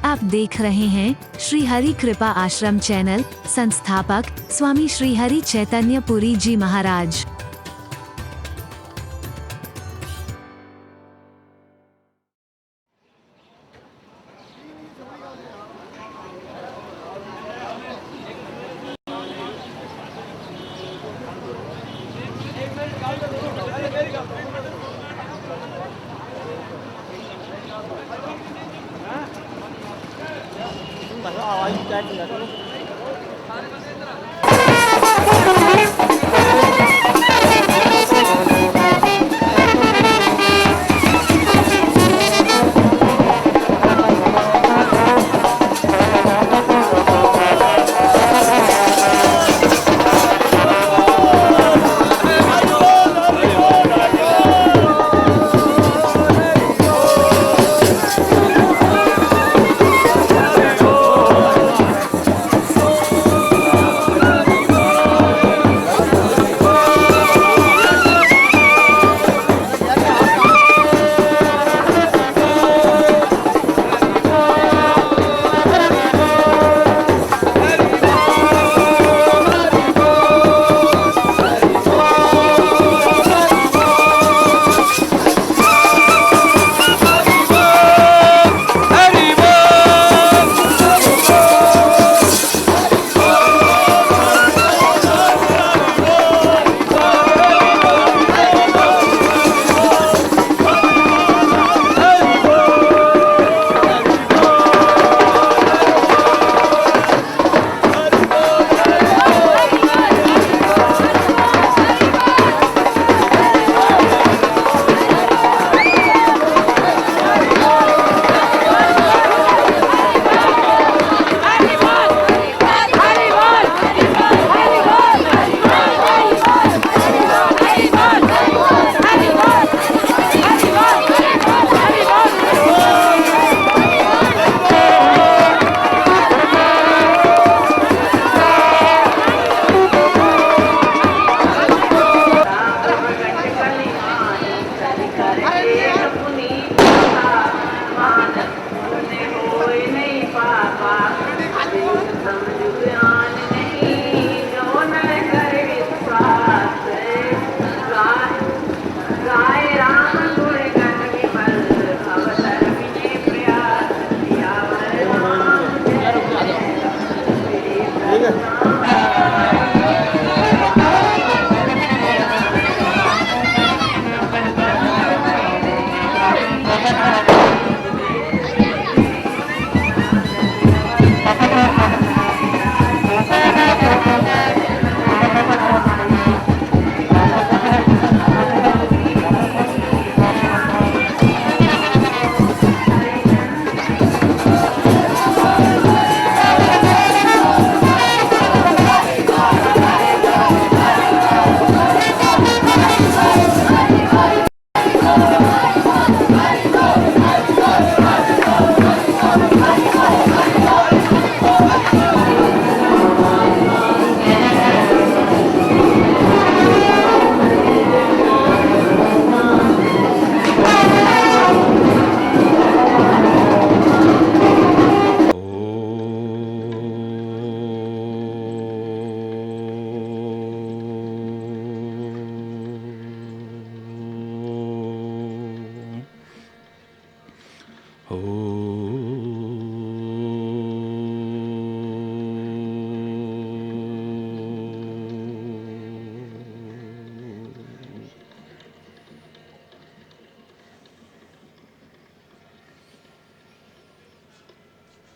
आप देख रहे हैं श्री हरि कृपा आश्रम चैनल। संस्थापक स्वामी श्री हरि चैतन्य पुरी जी महाराज।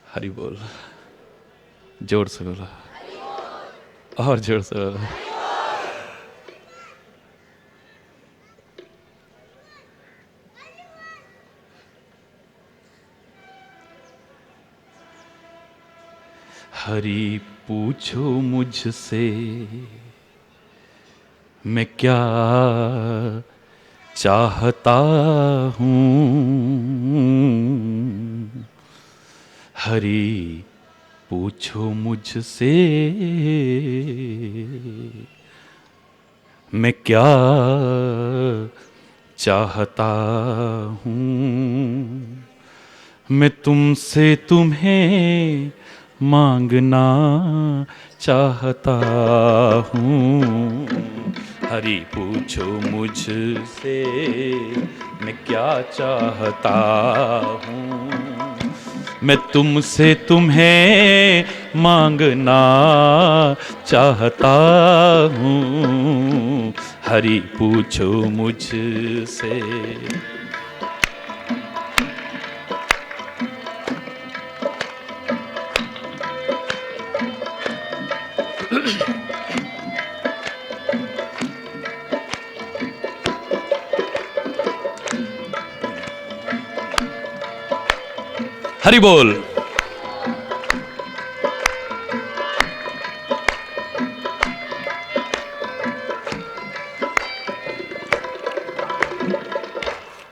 हरि बोल। जोर से बोला, और जोर से बोला। हरि पूछो मुझसे मैं क्या चाहता हूँ, हरि पूछो मुझसे मैं क्या चाहता हूँ, मैं तुमसे तुम्हें मांगना चाहता हूँ। हरि पूछो मुझसे मैं क्या चाहता हूँ। मैं तुमसे तुम्हें मांगना चाहता हूँ। हरि पूछो मुझसे। हरि बोल।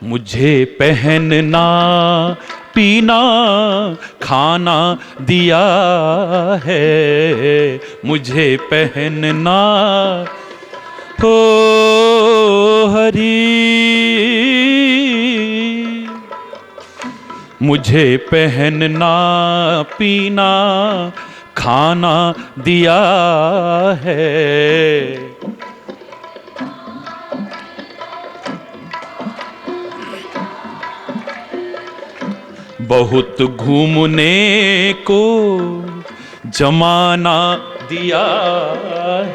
मुझे पहनना पीना खाना दिया है। मुझे पहनना हो हरि। मुझे पहनना पीना खाना दिया है। बहुत घूमने को जमाना दिया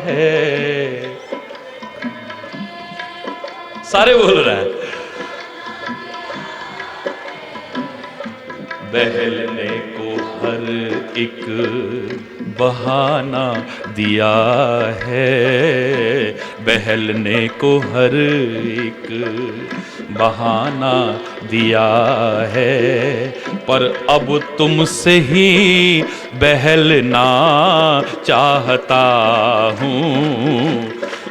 है। सारे बोल रहे हैं। बहलने को हर एक बहाना दिया है। बहलने को हर एक बहाना दिया है। पर अब तुमसे ही बहलना चाहता हूँ।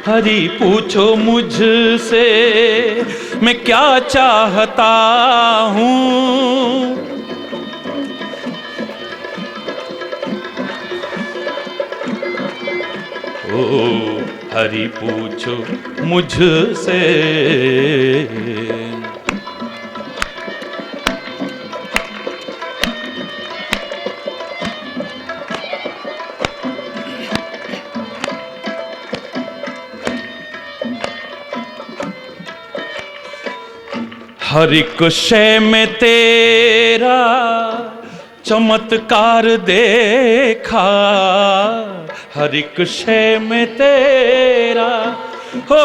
हरि पूछो मुझसे मैं क्या चाहता हूँ। ओ हरि पूछो मुझसे। हर एक शय में तेरा चमत्कार देखा। हर एक शय में तेरा हो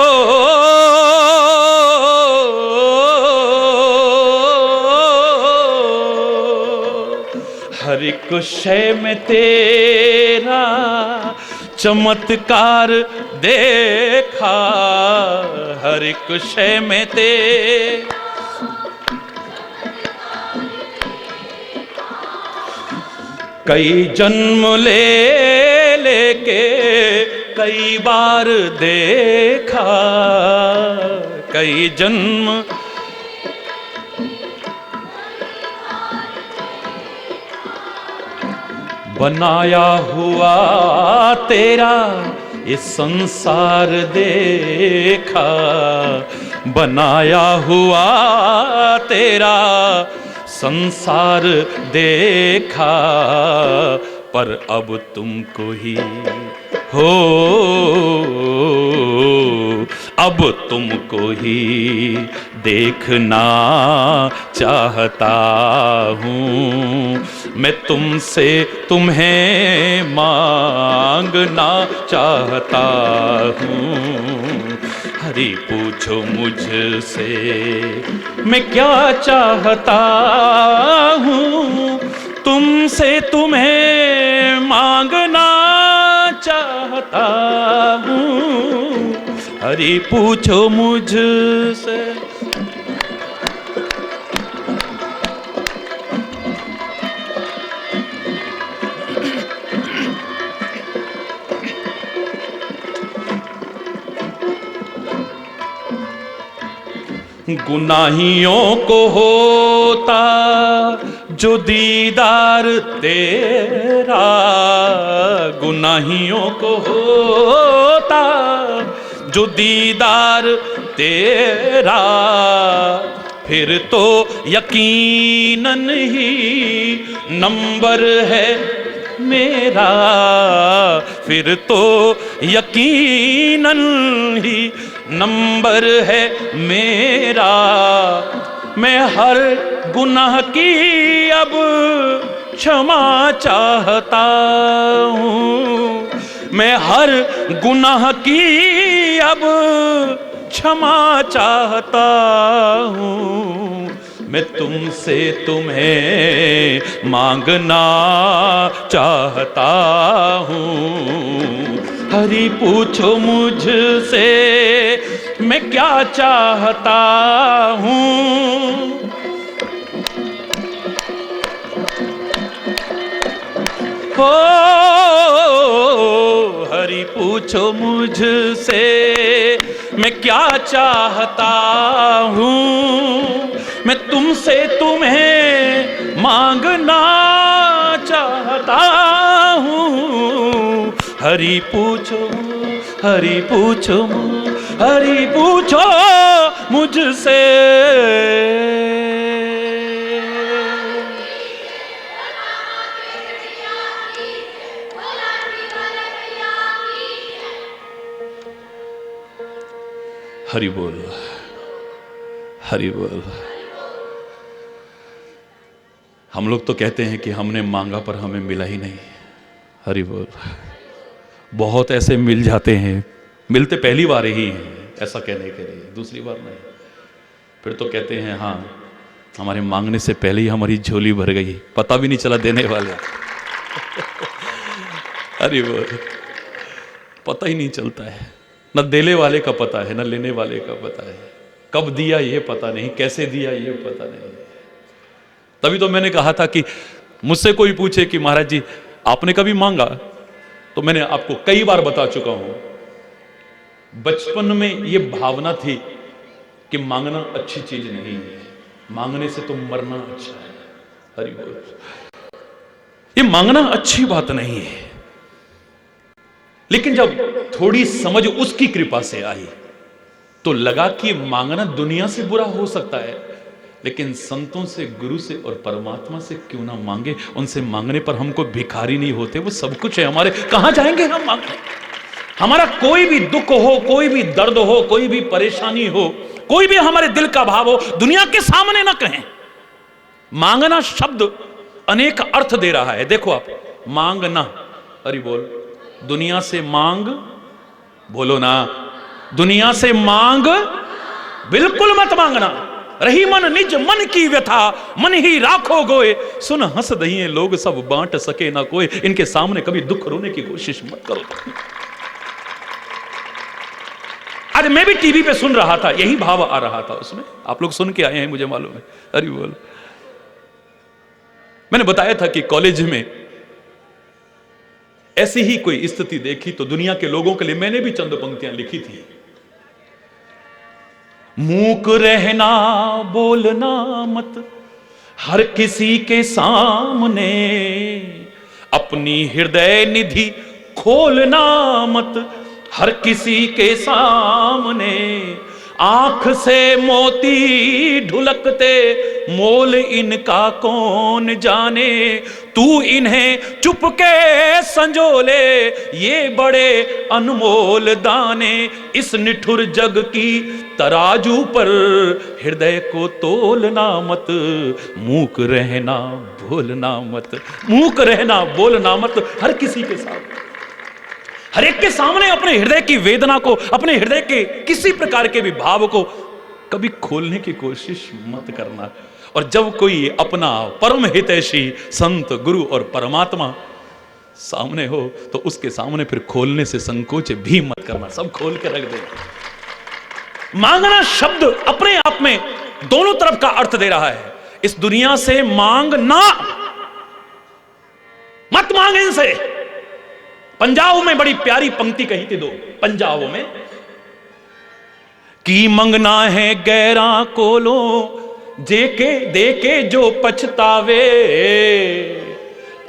हर एक शय में तेरा चमत्कार देखा। हर एक शय में तेरा कई जन्म लेके कई बार देखा। कई जन्म बनाया हुआ तेरा ये संसार देखा। बनाया हुआ तेरा संसार देखा। पर अब तुमको ही हो अब तुमको ही देखना चाहता हूँ। मैं तुमसे तुम्हें मांगना चाहता हूँ। हरि पूछो मुझसे मैं क्या चाहता हूँ। तुमसे तुम्हें मांगना चाहता हूँ। हरि पूछो मुझसे। गुनाहियों को होता जो दीदार तेरा। गुनाहियों को होता जो दीदार तेरा। फिर तो यकीनन ही नंबर है मेरा, फिर तो यकीनन ही नंबर है मेरा। मैं हर गुनाह की अब क्षमा चाहता हूँ, मैं हर गुनाह की अब क्षमा चाहता हूँ। मैं तुमसे तुम्हें मांगना चाहता हूँ। हरि पूछो मुझसे मैं क्या चाहता हूँ। हो हरि पूछो मुझसे मैं क्या चाहता हूँ। मैं तुमसे तुम्हें मांगना चाहता हूँ। हरि पूछो, हरि पूछो, हरि पूछो मुझसे। हरि बोल, हरि बोल। हम लोग तो कहते हैं कि हमने मांगा पर हमें मिला ही नहीं। हरि बोल। बहुत ऐसे मिल जाते हैं, मिलते पहली बार ही हैं ऐसा कहने के लिए, दूसरी बार नहीं। फिर तो कहते हैं हाँ हमारे मांगने से पहले ही हमारी झोली भर गई, पता भी नहीं चला देने वाले। हरि बोल। पता ही नहीं चलता है, न देने वाले का पता है न लेने वाले का पता है। कब दिया ये पता नहीं, कैसे दिया ये पता नहीं। तभी तो मैंने कहा था कि मुझसे कोई पूछे कि महाराज जी आपने कभी मांगा, तो मैंने आपको कई बार बता चुका हूं। बचपन में ये भावना थी कि मांगना अच्छी चीज नहीं है, मांगने से तो मरना अच्छा है। हरि बोल। ये मांगना अच्छी बात नहीं है, लेकिन जब थोड़ी समझ उसकी कृपा से आई तो लगा कि मांगना दुनिया से बुरा हो सकता है, लेकिन संतों से, गुरु से और परमात्मा से क्यों ना मांगे। उनसे मांगने पर हमको भिखारी नहीं होते, वो सब कुछ है हमारे। कहां जाएंगे हम मांगने? हमारा कोई भी दुख हो, कोई भी दर्द हो, कोई भी परेशानी हो, कोई भी हमारे दिल का भाव हो, दुनिया के सामने ना कहें। मांगना शब्द अनेक अर्थ दे रहा है। देखो आप, मांगना, हरि बोल। दुनिया से मांग, बोलो ना, दुनिया से मांग बिल्कुल मत मांगना। रही मन निज मन की व्यथा, मन ही राखो गोए। सुन हंस दहिए लोग सब बांट सके ना कोई। इनके सामने कभी दुख रोने की कोशिश मत करो। आज मैं भी टीवी पे सुन रहा था, यही भाव आ रहा था उसमें। आप लोग सुन के आए हैं मुझे मालूम है। हरि बोल। मैंने बताया था कि कॉलेज में ऐसी ही कोई स्थिति देखी तो दुनिया के लोगों के लिए मैंने भी चंद पंक्तियां लिखी थी। मूक रहना, बोलना मत हर किसी के सामने, अपनी हृदय निधि खोलना मत हर किसी के सामने। आंख से मोती ढुलकते मोल इनका कौन जाने, तू इन्हें चुपके संजोले ये बड़े अनमोल दाने। इस निठुर जग की तराजू पर हृदय को तोलना मत, मूक रहना बोलना मत। मूक रहना बोलना मत हर किसी के साथ, हर एक के सामने अपने हृदय की वेदना को, अपने हृदय के किसी प्रकार के भी भाव को कभी खोलने की कोशिश मत करना। और जब कोई अपना परम हितैषी संत, गुरु और परमात्मा सामने हो तो उसके सामने फिर खोलने से संकोच भी मत करना, सब खोल के रख दे। मांगना शब्द अपने आप में दोनों तरफ का अर्थ दे रहा है। इस दुनिया से मांगना, मत मांग इनसे। पंजाब में बड़ी प्यारी पंक्ति कही थी दो पंजाब में, की मंगना है गैरा कोलो जेके देके जो पछतावे,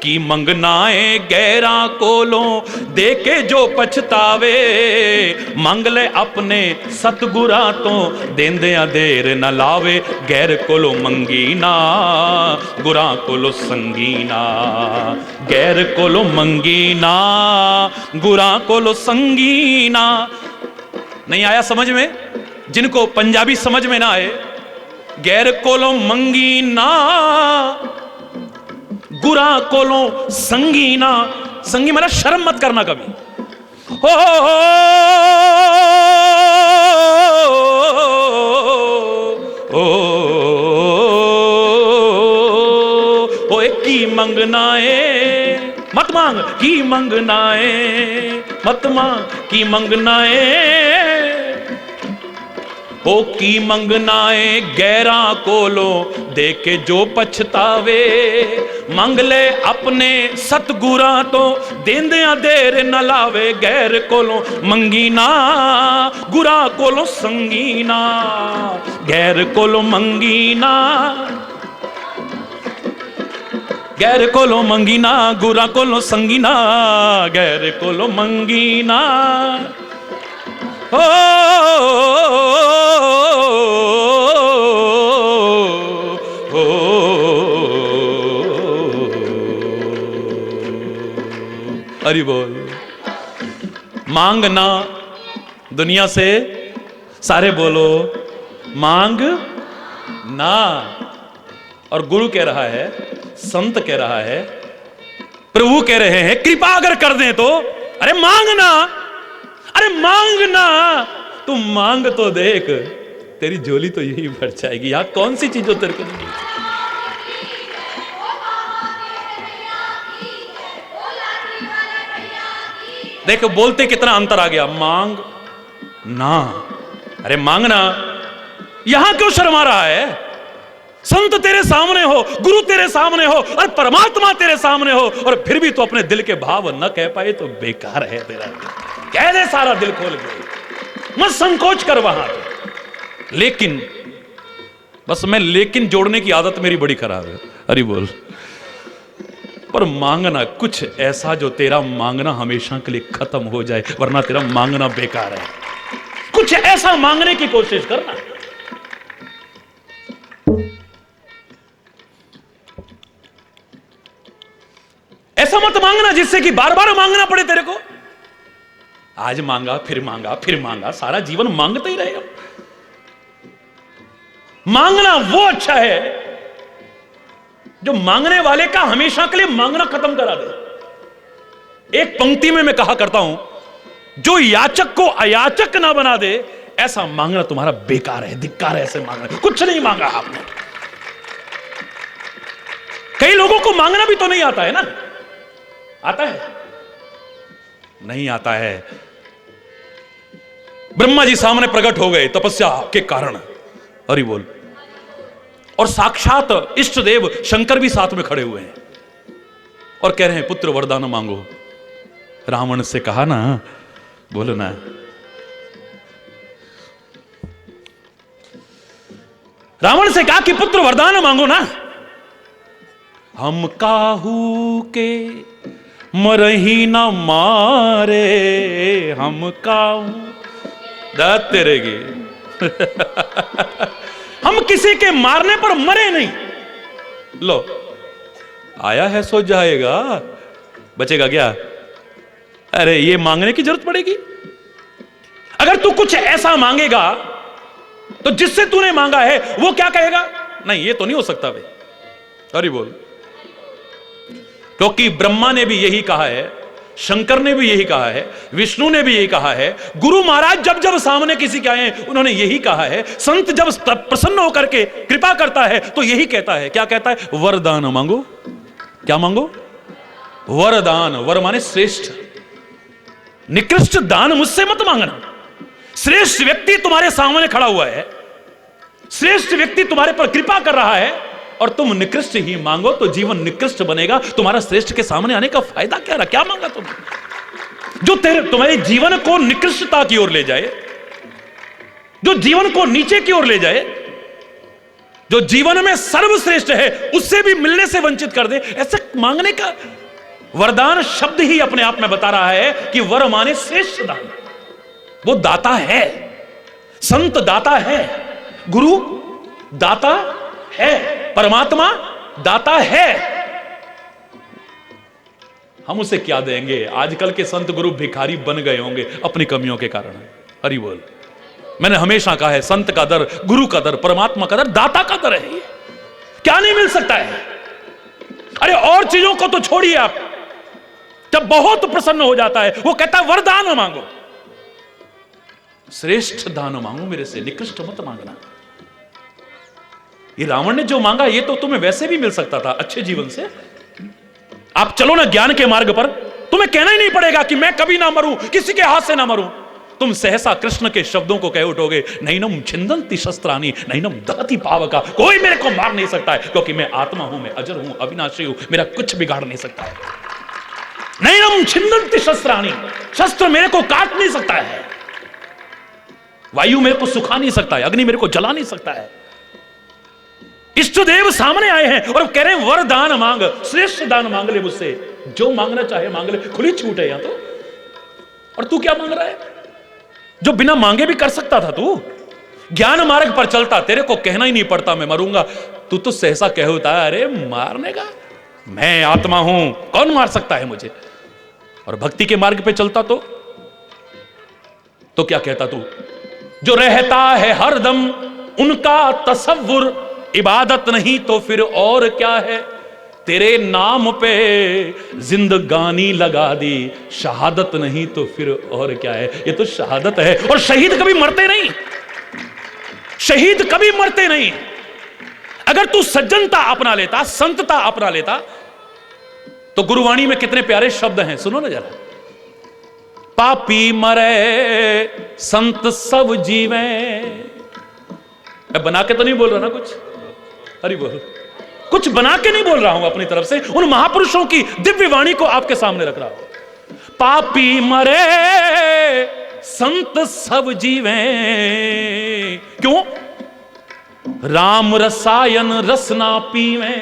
की मंगनाए गैरा कोलों देके जो पछतावे, मंग ले अपने सतगुरा तो देंदिया देर न लावे। गैर कोलो मंगी ना गुरा कोलो संगी ना, गैर कोलो मंगी ना गुरा कोलो संगी ना। नहीं आया समझ में? जिनको पंजाबी समझ में ना आए, गैर कोलो मंगी ना गुरा कोलो संगी ना। संगी मेरा शर्म मत करना कभी। हो की मंगनाए मत मांग, की मंगनाए मत मांग, की मंगनाए ओ की मंगनाए गैरा कोलो देके जो पछतावे, मंग ले अपने सतगुरा तो देंदिया देर न लावे। गैर कोलो मंगी ना गुरा कोलो संगी ना, गैर कोलो मंगी ना, गैर कोलो मंगी ना गुरा कोलो संगी ना, गैर कोलो मंगी ना। ओ हरि बोल। मांगना दुनिया से, सारे बोलो मांग ना। और गुरु कह रहा है, संत कह रहा है, प्रभु कह रहे हैं कृपा अगर कर दें तो, अरे मांगना, अरे मांगना। तू मांग तो देख, तेरी झोली तो यही भर जाएगी। यहां कौन सी चीज हो तेरे को नहीं। देखो बोलते कितना अंतर आ गया। मांग ना, अरे मांगना। यहां क्यों शर्मा रहा है? संत तेरे सामने हो, गुरु तेरे सामने हो, और परमात्मा तेरे सामने हो, और फिर भी तो अपने दिल के भाव न कह पाए तो बेकार है तेरा। कह दे सारा दिल खोल के, मत संकोच कर वहां तो। लेकिन बस मैं लेकिन जोड़ने की आदत मेरी बड़ी खराब है। हरि बोल। पर मांगना कुछ ऐसा जो तेरा मांगना हमेशा के लिए खत्म हो जाए, वरना तेरा मांगना बेकार है। कुछ ऐसा मांगने की कोशिश करना। ऐसा मत मांगना जिससे कि बार बार मांगना पड़े तेरे को। आज मांगा फिर मांगा फिर मांगा, सारा जीवन मांगते ही रहेगा। मांगना वो अच्छा है जो मांगने वाले का हमेशा के लिए मांगना खत्म करा दे। एक पंक्ति में मैं कहा करता हूं, जो याचक को अयाचक ना बना दे, ऐसा मांगना तुम्हारा बेकार है, धिक्कार है ऐसे मांगना। कुछ नहीं मांगा आपने। कई लोगों को मांगना भी तो नहीं आता है ना। आता है? नहीं आता है। ब्रह्मा जी सामने प्रकट हो गए तपस्या के कारण। हरि बोल। और साक्षात इष्ट देव शंकर भी साथ में खड़े हुए हैं और कह रहे हैं पुत्र वरदान मांगो। रावण से कहा ना, बोलो ना, रावण से कहा कि पुत्र वरदान मांगो ना। हम काहू के मरही ना मारे, हम काहू दात तेरेगे हम किसी के मारने पर मरे नहीं। लो आया है सो जाएगा, बचेगा क्या? अरे ये मांगने की जरूरत पड़ेगी। अगर तू कुछ ऐसा मांगेगा तो जिससे तूने मांगा है वो क्या कहेगा? नहीं ये तो नहीं हो सकता भाई। अरे बोल। क्योंकि ब्रह्मा ने भी यही कहा है, शंकर ने भी यही कहा है, विष्णु ने भी यही कहा है, गुरु महाराज जब जब सामने किसी के आए उन्होंने यही कहा है, संत जब प्रसन्न होकर के कृपा करता है तो यही कहता है। क्या कहता है? वरदान मांगो। क्या मांगो? वरदान। वर माने श्रेष्ठ, निकृष्ट दान मुझसे मत मांगना। श्रेष्ठ व्यक्ति तुम्हारे सामने खड़ा हुआ है, श्रेष्ठ व्यक्ति तुम्हारे पर कृपा कर रहा है और तुम निकृष्ट ही मांगो तो जीवन निकृष्ट बनेगा। तुम्हारा श्रेष्ठ के सामने आने का फायदा क्या रहा? क्या मांगा तुमने जो तुम्हारे जीवन को निकृष्टता की ओर ले जाए, जो जीवन को नीचे की ओर ले जाए? जो जीवन में सर्वश्रेष्ठ है उससे भी मिलने से वंचित कर दे, ऐसे मांगने का वरदान शब्द ही अपने आप में बता रहा है कि वर माने श्रेष्ठ दान। वो दाता है, संत दाता है, गुरु दाता है, परमात्मा दाता है। हम उसे क्या देंगे? आजकल के संत गुरु भिखारी बन गए होंगे अपनी कमियों के कारण। हरि बोल। मैंने हमेशा कहा है, संत का दर, गुरु का दर, परमात्मा का दर, दाता का दर है। क्या नहीं मिल सकता है? अरे और चीजों को तो छोड़िए आप, जब बहुत प्रसन्न हो जाता है वो कहता है वरदान मांगो, श्रेष्ठ दान मांगो मेरे से, निकृष्ट मत मांगना। ये रावण ने जो मांगा ये तो तुम्हें वैसे भी मिल सकता था अच्छे जीवन से। आप चलो ना ज्ञान के मार्ग पर, तुम्हें कहना ही नहीं पड़ेगा कि मैं कभी ना मरूं, किसी के हाथ से ना मरूं। तुम सहसा कृष्ण के शब्दों को कह उठोगे, नैनम छिंदन्ति शस्त्राणि नैनम दहति पावका, कोई मेरे को मार नहीं सकता है क्योंकि मैं आत्मा हूं, मैं अजर हूं, अविनाशी हूं, मेरा कुछ बिगाड़ नहीं सकता है। नैनम छिंदन्ति शस्त्राणि, शस्त्र मेरे को काट नहीं सकता है, वायु मेरे को सुखा नहीं सकता है, अग्नि मेरे को जला नहीं सकता है। इष्ट देव सामने आए हैं और कह रहे हैं वरदान मांग, श्रेष्ठ दान मांग ले मुझसे, जो मांगना चाहे मांग ले, खुली छूट है यहां तो। और तू क्या मांग रहा है जो बिना मांगे भी कर सकता था? तू ज्ञान मार्ग पर चलता, तेरे को कहना ही नहीं पड़ता मैं मरूंगा, तू तो सहसा कह होता है अरे मारने का, मैं आत्मा हूं, कौन मार सकता है मुझे। और भक्ति के मार्ग पे चलता तो क्या कहता तू? जो रहता है हरदम उनका तसव्वुर, इबादत नहीं तो फिर और क्या है, तेरे नाम पे जिंदगानी लगा दी, शहादत नहीं तो फिर और क्या है। ये तो शहादत है। और शहीद कभी मरते नहीं, शहीद कभी मरते नहीं। अगर तू सज्जनता अपना लेता, संतता अपना लेता, तो गुरुवाणी में कितने प्यारे शब्द हैं, सुनो ना जरा। पापी मरे संत सब जीवे, मैं बना के तो नहीं बोल रहा ना कुछ, हरि बोल, कुछ बना के नहीं बोल रहा हूं, अपनी तरफ से उन महापुरुषों की दिव्य वाणी को आपके सामने रख रहा हूं। पापी मरे संत सब जीवे, क्यों? राम रसायन रसना पीवे,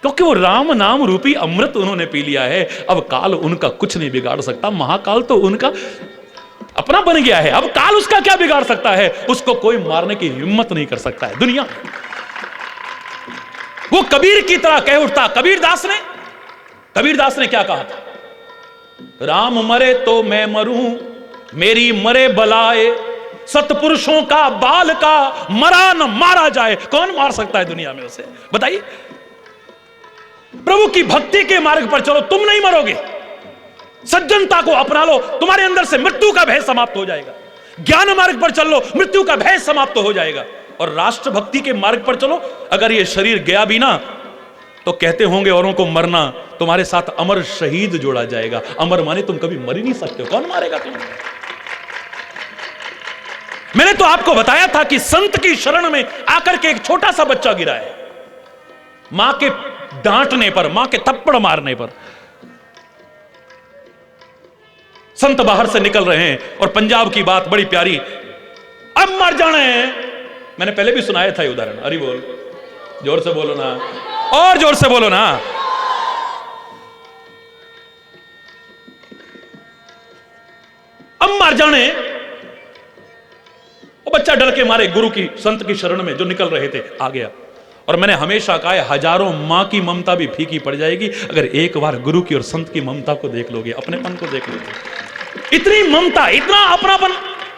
क्योंकि वो राम नाम रूपी अमृत उन्होंने पी लिया है। अब काल उनका कुछ नहीं बिगाड़ सकता, महाकाल तो उनका अपना बन गया है, अब काल उसका क्या बिगाड़ सकता है? उसको कोई मारने की हिम्मत नहीं कर सकता है दुनिया। वो कबीर की तरह कह उठता, कबीरदास ने क्या कहा था? राम मरे तो मैं मरूं, मेरी मरे बलाए, सतपुरुषों का बाल का मरा न मारा जाए। कौन मार सकता है दुनिया में उसे, बताइए। प्रभु की भक्ति के मार्ग पर चलो, तुम नहीं मरोगे। सज्जनता को अपना लो, तुम्हारे अंदर से मृत्यु का भय समाप्त हो जाएगा। ज्ञान मार्ग पर चल लो, मृत्यु का भय समाप्त हो जाएगा। और राष्ट्र भक्ति के मार्ग पर चलो, अगर ये शरीर गया भी ना तो कहते होंगे औरों को मरना, तुम्हारे साथ अमर शहीद जोड़ा जाएगा। अमर माने तुम कभी मर ही नहीं सकते हो, कौन मारेगा तुम्हें? मैंने तो आपको बताया था कि संत की शरण में आकर के एक छोटा सा बच्चा गिरा है, मां के डांटने पर, मां के थप्पड़ मारने पर। संत बाहर से निकल रहे हैं और पंजाब की बात बड़ी प्यारी, अब मर जाना है। मैंने पहले भी सुनाया था ये उदाहरण। अरे बोल, जोर से बोलो ना, और जोर से बोलो ना। अब मर जाने, वो बच्चा डर के मारे गुरु की, संत की शरण में जो निकल रहे थे आ गया। और मैंने हमेशा कहा है, हजारों मां की ममता भी फीकी पड़ जाएगी अगर एक बार गुरु की और संत की ममता को देख लोगे, अपनेपन को देख लोगे। इतनी ममता, इतना अपनापन,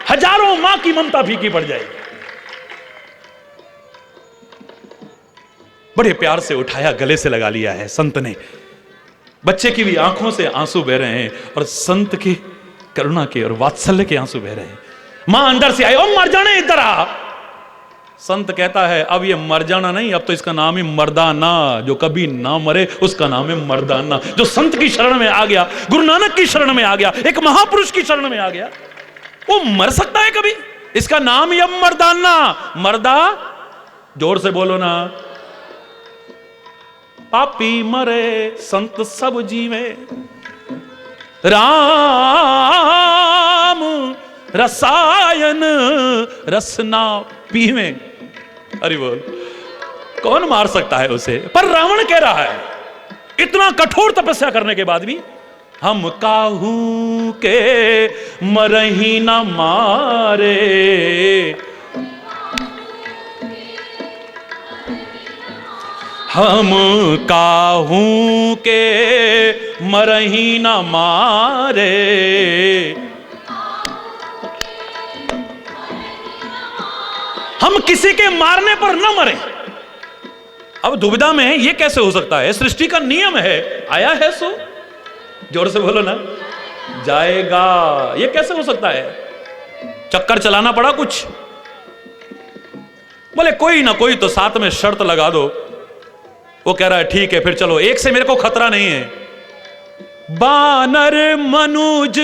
हजारों मां की ममता फीकी पड़ जाएगी। बड़े प्यार से उठाया, गले से लगा लिया है संत ने। बच्चे की भी आंखों से आंसू बह रहे हैं और संत की करुणा के और वात्सल्य के आंसू बह रहे हैं। मां अंदर से आई, ओ मर जाने, इधर आ। संत कहता है अब ये मर जाना नहीं, अब तो इसका नाम ही मर्दाना। जो कभी ना मरे उसका नाम है मर्दाना। जो संत की शरण में आ गया, गुरु नानक की शरण में आ गया, एक महापुरुष की शरण में आ गया, वो मर सकता है कभी? इसका नाम ही अब मर्दाना। मर्दा, जोर से बोलो ना। पापी मरे संत सब जीवे, राम रसायन रसना पीवे। अरे बोल, कौन मार सकता है उसे? पर रावण कह रहा है, इतना कठोर तपस्या करने के बाद भी, हम काहू के मरही न मारे, हम काहू के मरही न मारे, हम किसी के मारने पर न मरे। अब दुविधा में है, ये कैसे हो सकता है? सृष्टि का नियम है, आया है सो, जोर से बोलो ना, जाएगा। ये कैसे हो सकता है? चक्कर चलाना पड़ा कुछ? बोले कोई ना कोई तो साथ में शर्त लगा दो। वो कह रहा है ठीक है, फिर चलो, एक से मेरे को खतरा नहीं है। बानर मनुज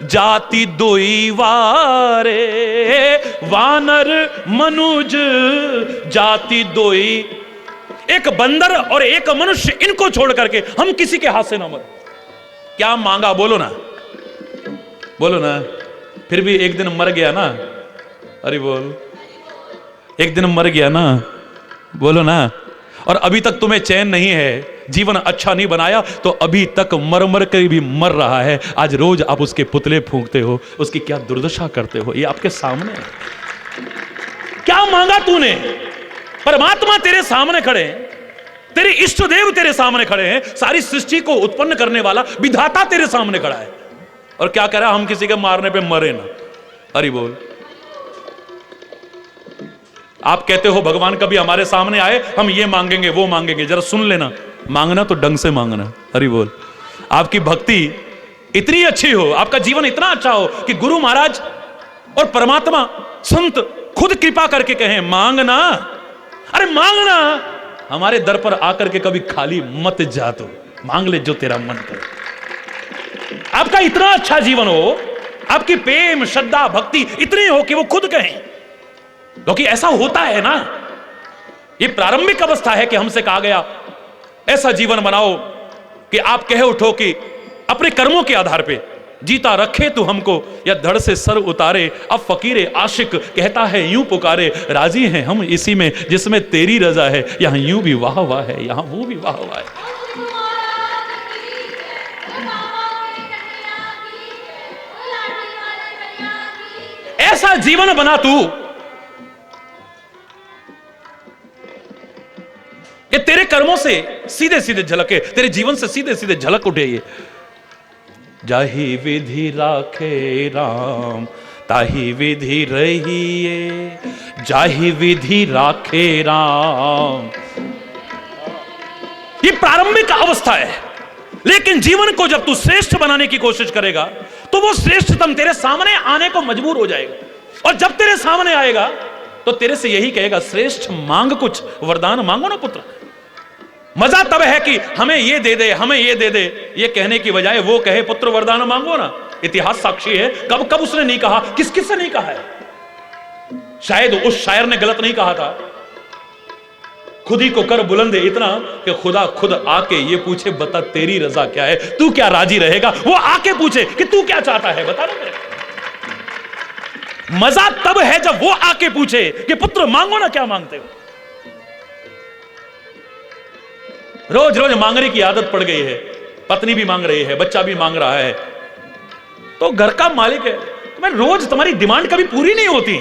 जाति दोई वारे, वानर मनुज जाति दोई, एक बंदर और एक मनुष्य, इनको छोड़ करके हम किसी के हाथ से ना मरे। क्या मांगा? बोलो ना, बोलो ना। फिर भी एक दिन मर गया ना, अरे बोल, एक दिन मर गया ना, बोलो ना। और अभी तक तुम्हें चैन नहीं है, जीवन अच्छा नहीं बनाया, तो अभी तक मर मर कर भी मर रहा है। आज रोज आप उसके पुतले फूंकते हो, उसकी क्या दुर्दशा करते हो, ये आपके सामने है। क्या मांगा तूने? परमात्मा तेरे सामने खड़े हैं, तेरे इष्ट देव तेरे सामने खड़े हैं, सारी सृष्टि को उत्पन्न करने वाला विधाता तेरे सामने खड़ा है, और क्या कह रहा? हम किसी के मारने पे मरे ना। अरे बोल, आप कहते हो भगवान कभी हमारे सामने आए, हम ये मांगेंगे वो मांगेंगे। जरा सुन लेना, मांगना तो ढंग से मांगना। अरे बोल, आपकी भक्ति इतनी अच्छी हो, आपका जीवन इतना अच्छा हो कि गुरु महाराज और परमात्मा संत खुद कृपा करके कहें मांगना। अरे मांगना, हमारे दर पर आकर के कभी खाली मत जा, तो मांग ले जो तेरा मन करे। आपका इतना अच्छा जीवन हो, आपकी प्रेम श्रद्धा भक्ति इतनी हो कि वो खुद कहें, क्योंकि ऐसा होता है ना। ये प्रारंभिक अवस्था है कि हमसे कहा गया ऐसा जीवन बनाओ कि आप कहे उठो कि अपने कर्मों के आधार पे जीता रखे तू हमको, या धड़ से सर उतारे। अब फकीरे आशिक कहता है यूं पुकारे, राजी हैं हम इसी में जिसमें तेरी रजा है। यहां यूं भी वाह वाह है, यहां वो भी वाह वाह है। ऐसा जीवन बना तू कि तेरे कर्मों से सीधे सीधे झलके, तेरे जीवन से सीधे सीधे झलक उठे। ये जाहि विधि राखे राम, ताहि विधि रहिए, जाहि विधि राखे राम। ये प्रारंभिक अवस्था है, लेकिन जीवन को जब तू श्रेष्ठ बनाने की कोशिश करेगा तो वो श्रेष्ठतम तेरे सामने आने को मजबूर हो जाएगा। और जब तेरे सामने आएगा तो तेरे से यही कहेगा, श्रेष्ठ मांग कुछ, वरदान मांगो ना पुत्र। मजा तब है कि हमें ये दे दे, हमें ये दे दे, ये कहने की बजाय वो कहे पुत्र वरदान मांगो ना। इतिहास साक्षी है, कब कब उसने नहीं कहा, किस किस से नहीं कहा है। शायद उस शायर ने गलत नहीं कहा था, खुद ही को कर बुलंद इतना कि खुदा खुद आके ये पूछे, बता तेरी रजा क्या है, तू क्या राजी रहेगा। वो आके पूछे कि तू क्या चाहता है, बता ना मेरे। मजा तब है जब वो आके पूछे कि पुत्र मांगो ना, क्या मांगते हो। रोज रोज मांगने की आदत पड़ गई है, पत्नी भी मांग रही है, बच्चा भी मांग रहा है, तो घर का मालिक है, तुम्हें रोज तुम्हारी डिमांड कभी पूरी नहीं होती।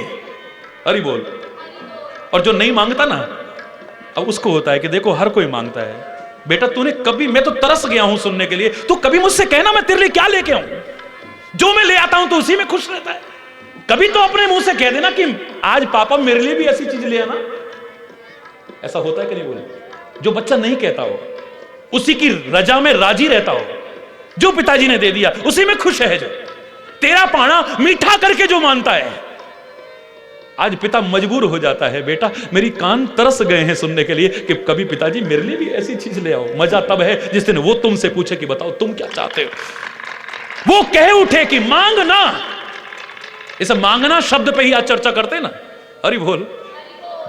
अरे बोल, और जो नहीं मांगता ना, अब उसको होता है कि देखो हर कोई मांगता है। बेटा तूने कभी, मैं तो तरस गया हूं सुनने के लिए, तू कभी मुझसे कहना मैं तेरे लिए क्या लेके आऊं। जो मैं ले आता हूं तो उसी में खुश रहता है। कभी तो अपने मुंह से कह देना कि आज पापा मेरे लिए भी ऐसी चीज ले आना। ऐसा होता है कि नहीं बोले? जो बच्चा नहीं कहता हो उसी की रजा में राजी रहता हो, जो पिताजी ने दे दिया उसी में खुश है, जो तेरा पाना मीठा करके जो मानता है। आज पिता मजबूर हो जाता है, बेटा मेरी कान तरस गए हैं सुनने के लिए कि कभी पिताजी मेरे लिए भी ऐसी चीज ले आओ। मजा तब है जिस दिन वो तुमसे पूछे कि बताओ तुम क्या चाहते हो। वो कहे उठे कि मांगना। इस मांगना शब्द पे ही आज चर्चा करते ना। अरे बोल,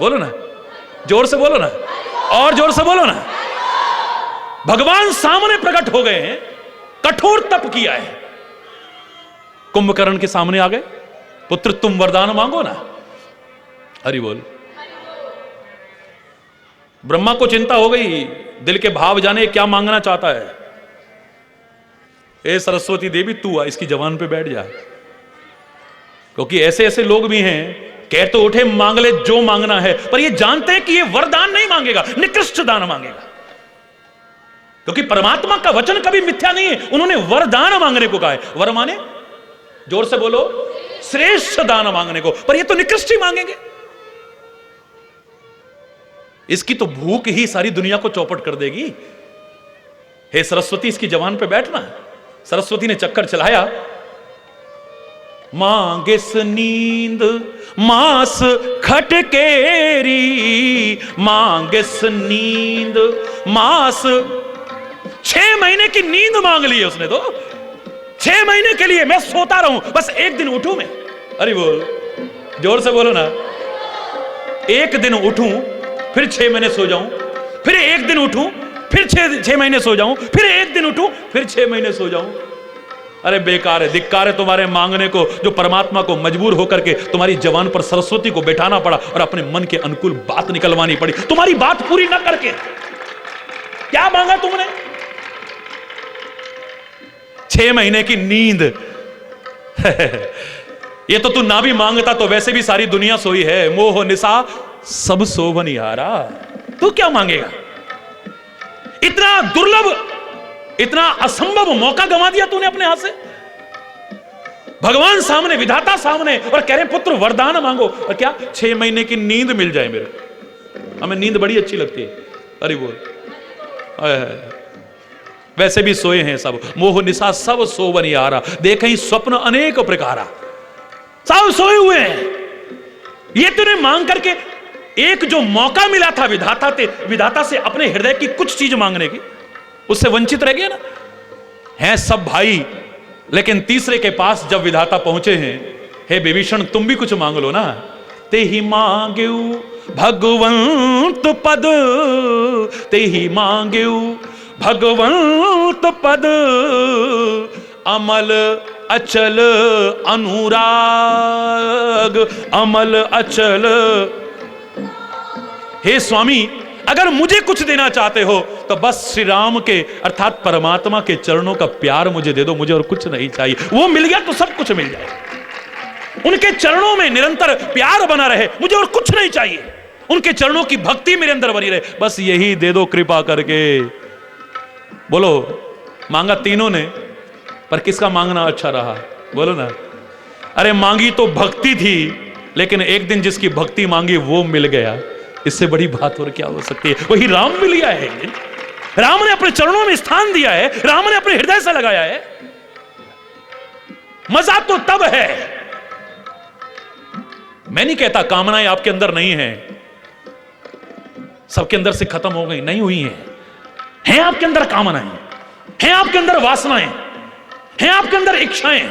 बोलो ना, जोर से बोलो ना, और जोर से बोलो ना। भगवान सामने प्रकट हो गए हैं, कठोर तप किया है, कुंभकर्ण के सामने आ गए, पुत्र तुम वरदान मांगो ना। हरि बोल। ब्रह्मा को चिंता हो गई, दिल के भाव जाने क्या मांगना चाहता है। ए सरस्वती देवी तू आ, इसकी जबान पे बैठ जा, क्योंकि ऐसे ऐसे लोग भी हैं, कह तो उठे मांग ले जो मांगना है, पर ये जानते हैं कि ये वरदान नहीं मांगेगा, निकृष्ट दान मांगेगा। क्योंकि परमात्मा का वचन कभी मिथ्या नहीं है, उन्होंने वरदान मांगने को कहा है। वर माने, जोर से बोलो, श्रेष्ठ दान मांगने को, पर ये तो निकृष्ट ही मांगेंगे। इसकी तो भूख ही सारी दुनिया को चौपट कर देगी। हे सरस्वती इसकी जबान पे बैठना। सरस्वती ने चक्कर चलाया, मांगिस नींद मास खटकेरी, मांगिस नींद मास। 6 महीने की नींद मांग ली है उसने तो। 6 महीने के लिए मैं सोता रहूं, बस एक दिन उठूं मैं। अरे बोल, जोर से बोलो ना। एक दिन उठूं, फिर 6 महीने सो जाऊं, फिर एक दिन उठूं, फिर 6 महीने सो जाऊं, फिर एक दिन उठूं, फिर 6 महीने सो जाऊं। अरे बेकार है, धिक्कार है तुम्हारे मांगने को, जो परमात्मा को मजबूर होकर के तुम्हारी जवान पर सरस्वती को बैठाना पड़ा और अपने मन के अनुकूल बात निकलवानी पड़ी, तुम्हारी बात पूरी ना करके। क्या मांगा तुमने? 6 महीने की नींद। ये तो तू ना भी मांगता तो वैसे भी सारी दुनिया सोई है। मोह निशा सब सोवनिहारा, तू क्या मांगेगा? इतना दुर्लभ, इतना असंभव मौका गंवा दिया तूने अपने हाथ से। भगवान सामने, विधाता सामने, और कह रहे पुत्र वरदान मांगो, और क्या 6 महीने की नींद मिल जाए मेरे। हमें नींद बड़ी अच्छी लगती है। अरे बोल, वैसे भी सोए हैं सब। मोह निशा सब सोवनिहारा, देखें स्वप्न अनेक प्रकारा। सब सोए हुए हैं। ये तूने मांग करके एक जो मौका मिला था विधाता से अपने हृदय की कुछ चीज मांगने की, उससे वंचित रह गया ना। हैं सब भाई, लेकिन तीसरे के पास जब विधाता पहुंचे हैं, हे विभीषण तुम भी कुछ मांग लो ना। ते ही मांगेऊ भगवंत पद, ते ही मांगेऊ भगवंत पद, अमल अचल अनुराग, अमल अचल। हे स्वामी, अगर मुझे कुछ देना चाहते हो तो बस श्री राम के अर्थात परमात्मा के चरणों का प्यार मुझे दे दो, मुझे और कुछ नहीं चाहिए। वो मिल गया तो सब कुछ मिल जाए। उनके चरणों में निरंतर प्यार बना रहे, मुझे और कुछ नहीं चाहिए। उनके चरणों की भक्ति मेरे अंदर बनी रहे, बस यही दे दो कृपा करके। बोलो, मांगा तीनों ने, पर किसका मांगना अच्छा रहा? बोलो ना। अरे मांगी तो भक्ति थी, लेकिन एक दिन जिसकी भक्ति मांगी वो मिल गया। इससे बड़ी बात और क्या हो सकती है? वही राम मिल गया है। राम ने अपने चरणों में स्थान दिया है, राम ने अपने हृदय से लगाया है। मजा तो तब है, मैं नहीं कहता कामनाएं आपके अंदर नहीं है, सबके अंदर से खत्म हो गई, नहीं हुई हैं आपके अंदर कामनाएं, हैं आपके अंदर वासनाएं, हैं आपके अंदर इच्छाएं।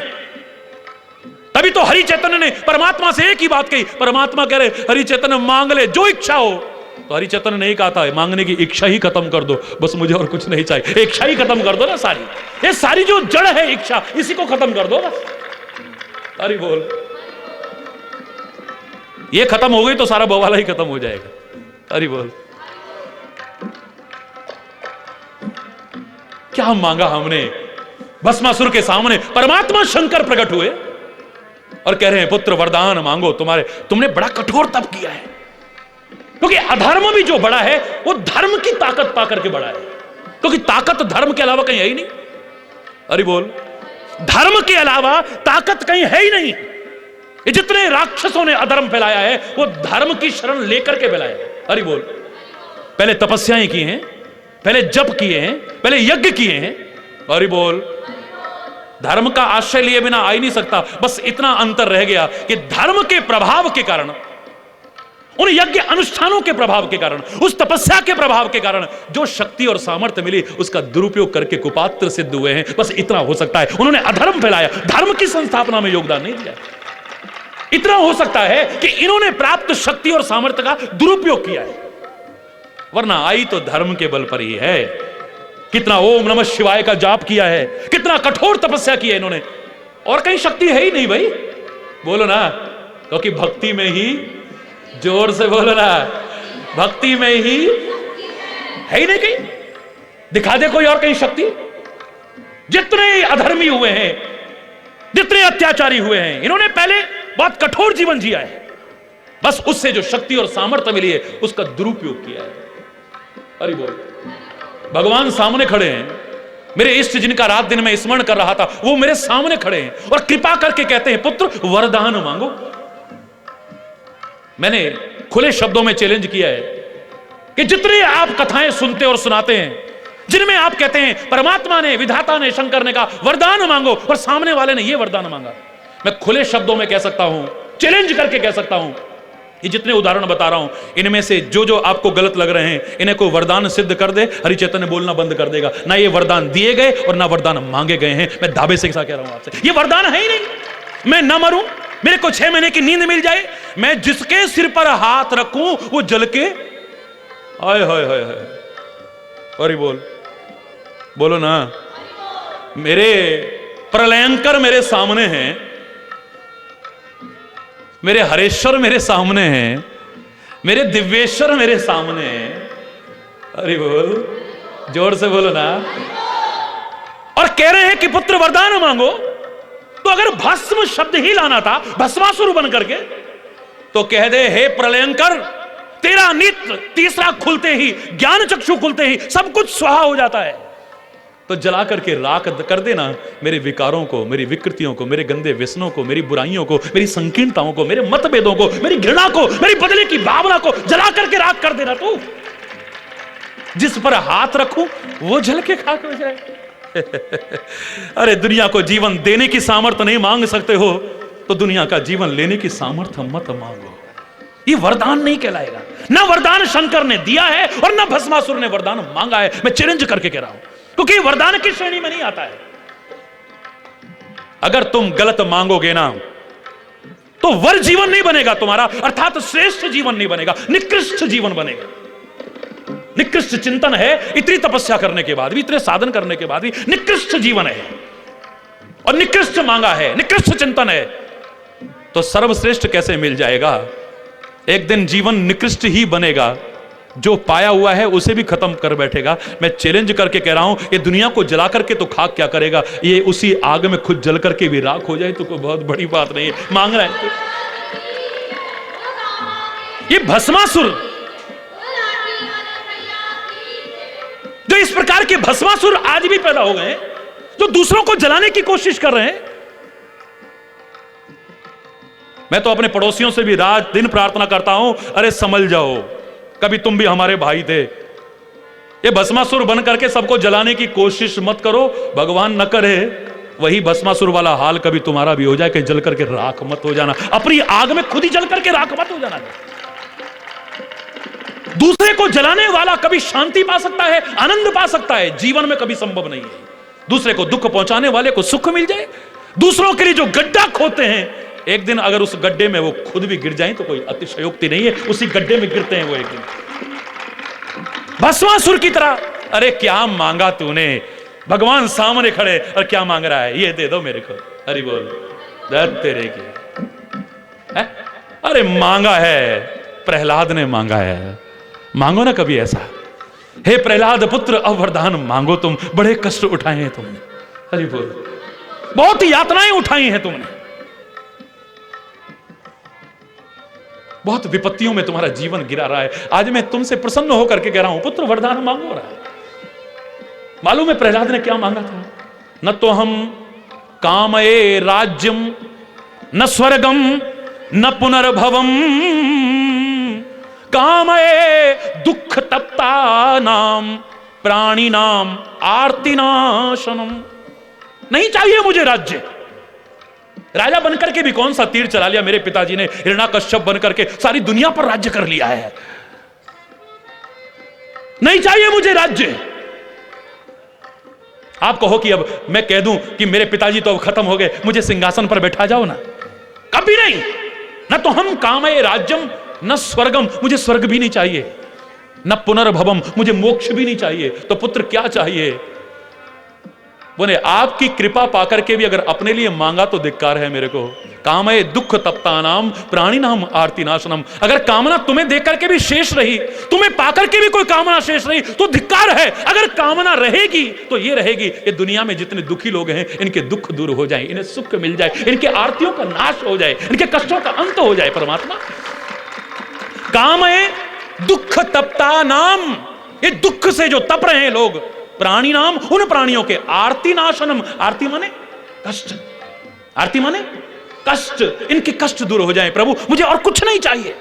तभी तो हरि चैतन्य ने परमात्मा से एक ही बात कही। परमात्मा कह रहे हरि चैतन्य मांग ले जो इच्छा हो, तो हरि चैतन्य नहीं कहा था मांगने की इच्छा ही खत्म कर दो, बस मुझे और कुछ नहीं चाहिए। इच्छा ही खत्म कर दो ना सारी, ये सारी जो जड़ है इच्छा, इसी को खत्म कर दो ना। अरे बोल, ये खत्म हो गई तो सारा बवाला ही खत्म हो जाएगा। अरे बोल, क्या मांगा हमने? भस्मासुर के सामने परमात्मा शंकर प्रकट हुए और कह रहे हैं पुत्र वरदान मांगो। तुमने बड़ा कठोर तप किया है, क्योंकि अधर्म भी जो बड़ा है वो धर्म की ताकत पाकर के बड़ा है, क्योंकि ताकत धर्म के अलावा कहीं है ही नहीं। अरे बोल, धर्म के अलावा ताकत कहीं है ही नहीं। ये जितने राक्षसों ने अधर्म फैलाया है वो धर्म की शरण लेकर के फैलाया है। अरे बोल, पहले तपस्याएं की हैं, पहले जप किए हैं, पहले यज्ञ किए हैं। अरे बोल, धर्म का आश्रय लिए बिना आ ही नहीं सकता। बस इतना अंतर रह गया कि धर्म के प्रभाव के कारण, उन यज्ञ अनुष्ठानों के प्रभाव के कारण, उस तपस्या के प्रभाव के कारण जो शक्ति और सामर्थ्य मिली उसका दुरुपयोग करके कुपात्र सिद्ध हुए हैं। बस इतना हो सकता है। उन्होंने अधर्म फैलाया, धर्म की संस्थापना में योगदान नहीं दिया। इतना हो सकता है कि इन्होंने प्राप्त शक्ति और सामर्थ्य का दुरुपयोग किया है, वरना आई तो धर्म के बल पर ही है। कितना ओम नमः शिवाय का जाप किया है, कितना कठोर तपस्या की है इन्होंने, और कहीं शक्ति है ही नहीं भाई। बोलो ना, क्योंकि भक्ति में ही, जोर से बोलो ना, भक्ति में ही है ही नहीं कहीं, दिखा दे कोई और कहीं शक्ति। जितने अधर्मी हुए हैं, जितने अत्याचारी हुए हैं, इन्होंने पहले बहुत कठोर जीवन जिया है, बस उससे जो शक्ति और सामर्थ्य मिली है उसका दुरुपयोग किया है। अरे बोल, भगवान सामने खड़े हैं, मेरे इष्ट जिनका रात दिन में स्मरण कर रहा था वो मेरे सामने खड़े हैं और कृपा करके कहते हैं पुत्र वरदान मांगो। मैंने खुले शब्दों में चैलेंज किया है कि जितने आप कथाएं सुनते और सुनाते हैं जिनमें आप कहते हैं परमात्मा ने, विधाता ने, शंकर ने कहा वरदान मांगो और सामने वाले ने यह वरदान मांगा, मैं खुले शब्दों में कह सकता हूं, चैलेंज करके कह सकता हूं, ये जितने उदाहरण बता रहा हूं इनमें से जो जो आपको गलत लग रहे हैं इन्हें कोई वरदान सिद्ध कर दे, हरि चैतन्य बोलना बंद कर देगा। ना ये वरदान दिए गए और ना वरदान मांगे गए हैं। मैं दावे से कह रहा हूं आपसे, ये वरदान है ही नहीं। मैं ना मरूं, मेरे को 6 महीने की नींद मिल जाए, मैं जिसके सिर पर हाथ रखूं वो जल के आय हाय हाय हाय, अरे बोलो ना, मेरे प्रलयंकर मेरे सामने हैं, मेरे हरेश्वर मेरे सामने हैं, मेरे दिव्येश्वर मेरे सामने हैं। अरे बोल, जोर से बोलो ना। और कह रहे हैं कि पुत्र वरदान मांगो। तो अगर भस्म शब्द ही लाना था भस्मासुर बन करके, तो कह दे हे प्रलयंकर, तेरा नित्य तीसरा खुलते ही, ज्ञान चक्षु खुलते ही सब कुछ स्वाहा हो जाता है, तो जला करके राख कर देना मेरे विकारों को, मेरी विकृतियों को, मेरे गंदे व्यसनों को, मेरी बुराइयों को, मेरी संकीर्णताओं को, मेरे मतभेदों को, मेरी घृणा को, मेरी बदले की भावना को जला करके राख कर देना। तू जिस पर हाथ रखूं वो जल के खाक हो जाए। अरे दुनिया को जीवन देने की सामर्थ्य नहीं मांग सकते हो तो दुनिया का जीवन लेने की सामर्थ्य मत मांगो। ये वरदान नहीं कहलाएगा। ना वरदान शंकर ने दिया है और ना भस्मासुर ने वरदान मांगा है। मैं चैलेंज करके कह रहा हूं, क्योंकि वरदान की श्रेणी में नहीं आता है। अगर तुम गलत मांगोगे ना तो वर जीवन नहीं बनेगा तुम्हारा, अर्थात श्रेष्ठ जीवन नहीं बनेगा, निकृष्ट जीवन बनेगा। निकृष्ट चिंतन है, इतनी तपस्या करने के बाद भी, इतने साधन करने के बाद भी निकृष्ट जीवन है और निकृष्ट मांगा है, निकृष्ट चिंतन है, तो सर्वश्रेष्ठ कैसे मिल जाएगा? एक दिन जीवन निकृष्ट ही बनेगा, जो पाया हुआ है उसे भी खत्म कर बैठेगा। मैं चैलेंज करके कह रहा हूं, ये दुनिया को जला करके तो खाक क्या करेगा, ये उसी आग में खुद जल करके भी राख हो जाए तो कोई बहुत बड़ी बात नहीं है। मांग रहा है तो ये भस्मासुर, जो इस प्रकार के भस्मासुर आज भी पैदा हो गए हैं, जो दूसरों को जलाने की कोशिश कर रहे हैं। मैं तो अपने पड़ोसियों से भी रात दिन प्रार्थना करता हूं, अरे संभल जाओ, कभी तुम भी हमारे भाई थे। ये भस्मासुर बन करके सबको जलाने की कोशिश मत करो, भगवान न करे वही भस्मासुर वाला हाल कभी तुम्हारा भी हो जाए कि जल करके राख मत हो जाना। अपनी आग में खुद ही जल करके राख मत हो जाना। दूसरे को जलाने वाला कभी शांति पा सकता है, आनंद पा सकता है, जीवन में कभी संभव नहीं है। दूसरे को दुख पहुंचाने वाले को सुख मिल जाए। दूसरों के लिए जो गड्ढा खोदते हैं, एक दिन अगर उस गड्ढे में वो खुद भी गिर जाएं तो कोई अतिशयोक्ति नहीं है, उसी गड्ढे में गिरते हैं वो एक दिन। भस्मासुर की तरह, अरे क्या मांगा तूने, भगवान सामने खड़े और क्या मांग रहा है, ये दे दो मेरे को। अरे बोल, दर्द तेरे की है? अरे मांगा है, प्रहलाद ने मांगा है। मांगो ना कभी ऐसा, हे प्रहलाद पुत्र अब वरदान मांगो, तुम बड़े कष्ट उठाए हैं तुमने। अरे बोल, बहुत यातनाएं उठाई हैं तुमने, बहुत विपत्तियों में तुम्हारा जीवन गिरा रहा है। आज मैं तुमसे प्रसन्न होकर के कह रहा हूं, पुत्र वरदान मांगो रहा है। मालूम है प्रहलाद ने क्या मांगा था? न तो हम कामये राज्यम न स्वर्गम न पुनर्भवम कामये दुख तप्ता नाम प्राणी नाम आर्तिनाशनम। नहीं चाहिए मुझे राज्य। राजा बनकर के भी कौन सा तीर चला लिया मेरे पिताजी ने, हिरण्याकश्यप बनकर के सारी दुनिया पर राज्य कर लिया है। नहीं चाहिए मुझे राज्य। आप कहो कि अब मैं कह दूं कि मेरे पिताजी तो अब खत्म हो गए, मुझे सिंहासन पर बैठा जाओ ना, कभी नहीं। न तो हम कामये राज्यम न स्वर्गम, मुझे स्वर्ग भी नहीं चाहिए, न पुनर्भवम, मुझे मोक्ष भी नहीं चाहिए। तो पुत्र क्या चाहिए? बोले आपकी कृपा पाकर के भी अगर अपने लिए मांगा तो धिक्कार है मेरे को। कामये दुख तप्ता नाम प्राणी नाम आरती नाशनम। अगर कामना तुम्हें देख करके भी शेष रही, तुम्हें पाकर के भी कोई कामना शेष रही तो धिक्कार है। अगर कामना रहेगी तो ये रहेगी, ये दुनिया में जितने दुखी लोग हैं इनके दुख दूर हो जाए, इन्हें सुख मिल जाए, इनके आरतियों का नाश हो जाए, इनके कष्टों का अंत हो जाए। परमात्मा कामये दुख तप्ता नाम, ये दुख से जो तप रहे हैं लोग, प्राणी नाम उन प्राणियों के, आरती नाशनम, आरती माने कष्ट, आरती माने कष्ट, इनके कष्ट दूर हो जाए प्रभु, मुझे और कुछ नहीं चाहिए।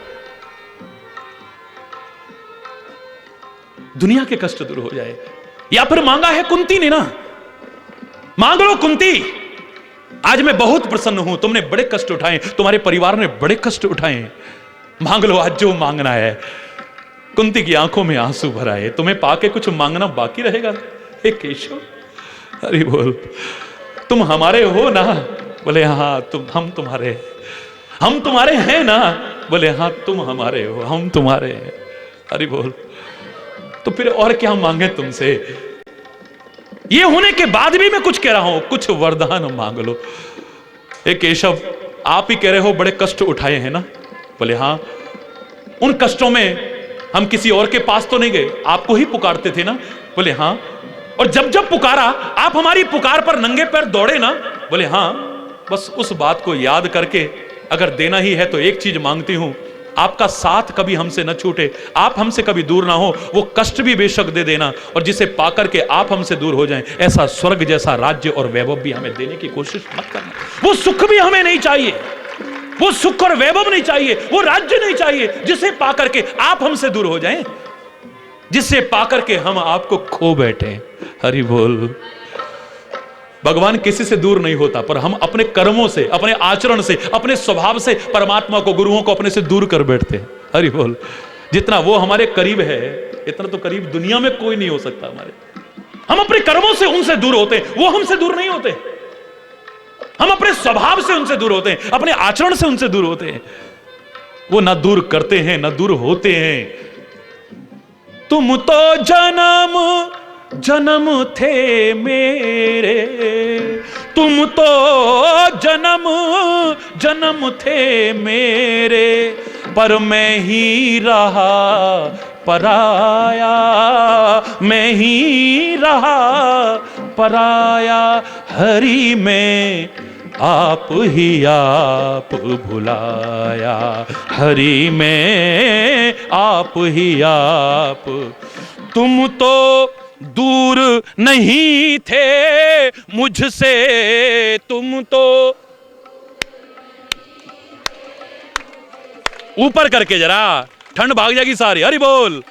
दुनिया के कष्ट दूर हो जाए। या फिर मांगा है कुंती ने ना, मांग लो कुंती, आज मैं बहुत प्रसन्न हूं, तुमने बड़े कष्ट उठाए, तुम्हारे परिवार ने बड़े कष्ट उठाए, मांग लो आज जो मांगना है। कुंती की आंखों में आंसू भर आए, तुम्हें पाके कुछ मांगना बाकी रहेगा? हे केशव, अरे बोल, तुम हमारे हो ना? बोले हाँ, हम तुम्हारे हैं ना? बोले हाँ, तुम हमारे हो, हम तुम्हारे हैं। अरे बोल, तो फिर और क्या मांगे तुमसे? ये होने के बाद भी मैं कुछ कह रहा हूं, कुछ वरदान मांग लो। हे केशव, आप ही कह रहे हो बड़े कष्ट उठाए हैं ना? बोले हाँ, उन कष्टों में हम किसी और के पास तो नहीं गए, आपको ही पुकारते थे ना? बोले हाँ। और जब जब पुकारा आप हमारी पुकार पर नंगे पैर दौड़े ना? बोले हाँ। बस उस बात को याद करके अगर देना ही है तो एक चीज मांगती हूं, आपका साथ कभी हमसे न छूटे, आप हमसे कभी दूर ना हो, वो कष्ट भी बेशक दे देना, और जिसे पाकर के आप हमसे दूर हो जाएं, ऐसा स्वर्ग जैसा राज्य और वैभव भी हमें देने की कोशिश मत करना। वो सुख भी हमें नहीं चाहिए, वो सुख और वैभव नहीं चाहिए, वो राज्य नहीं चाहिए जिसे पाकर के आप हमसे दूर हो जाएं, जिसे पाकर के हम आपको खो बैठे। हरि बोल। भगवान किसी से दूर नहीं होता, पर हम अपने कर्मों से, अपने आचरण से, अपने स्वभाव से परमात्मा को, गुरुओं को अपने से दूर कर बैठते हैं। हरि बोल। जितना वो हमारे करीब है, इतना तो करीब दुनिया में कोई नहीं हो सकता हमारे। हम अपने कर्मों से उनसे दूर होते हैं, वो हमसे दूर नहीं होते। हम अपने स्वभाव से उनसे दूर होते हैं, अपने आचरण से उनसे दूर होते हैं। वो ना दूर करते हैं ना दूर होते हैं। तुम तो जन्म जन्म थे मेरे, तुम तो जन्म जन्म थे मेरे, पर मैं ही रहा पराया, मैं ही रहा पराया। हरि में आप ही आप भुलाया, हरि में आप ही आप। तुम तो दूर नहीं थे मुझसे, तुम तो ऊपर करके जरा, ठंड भाग जाएगी सारी। हरि बोल।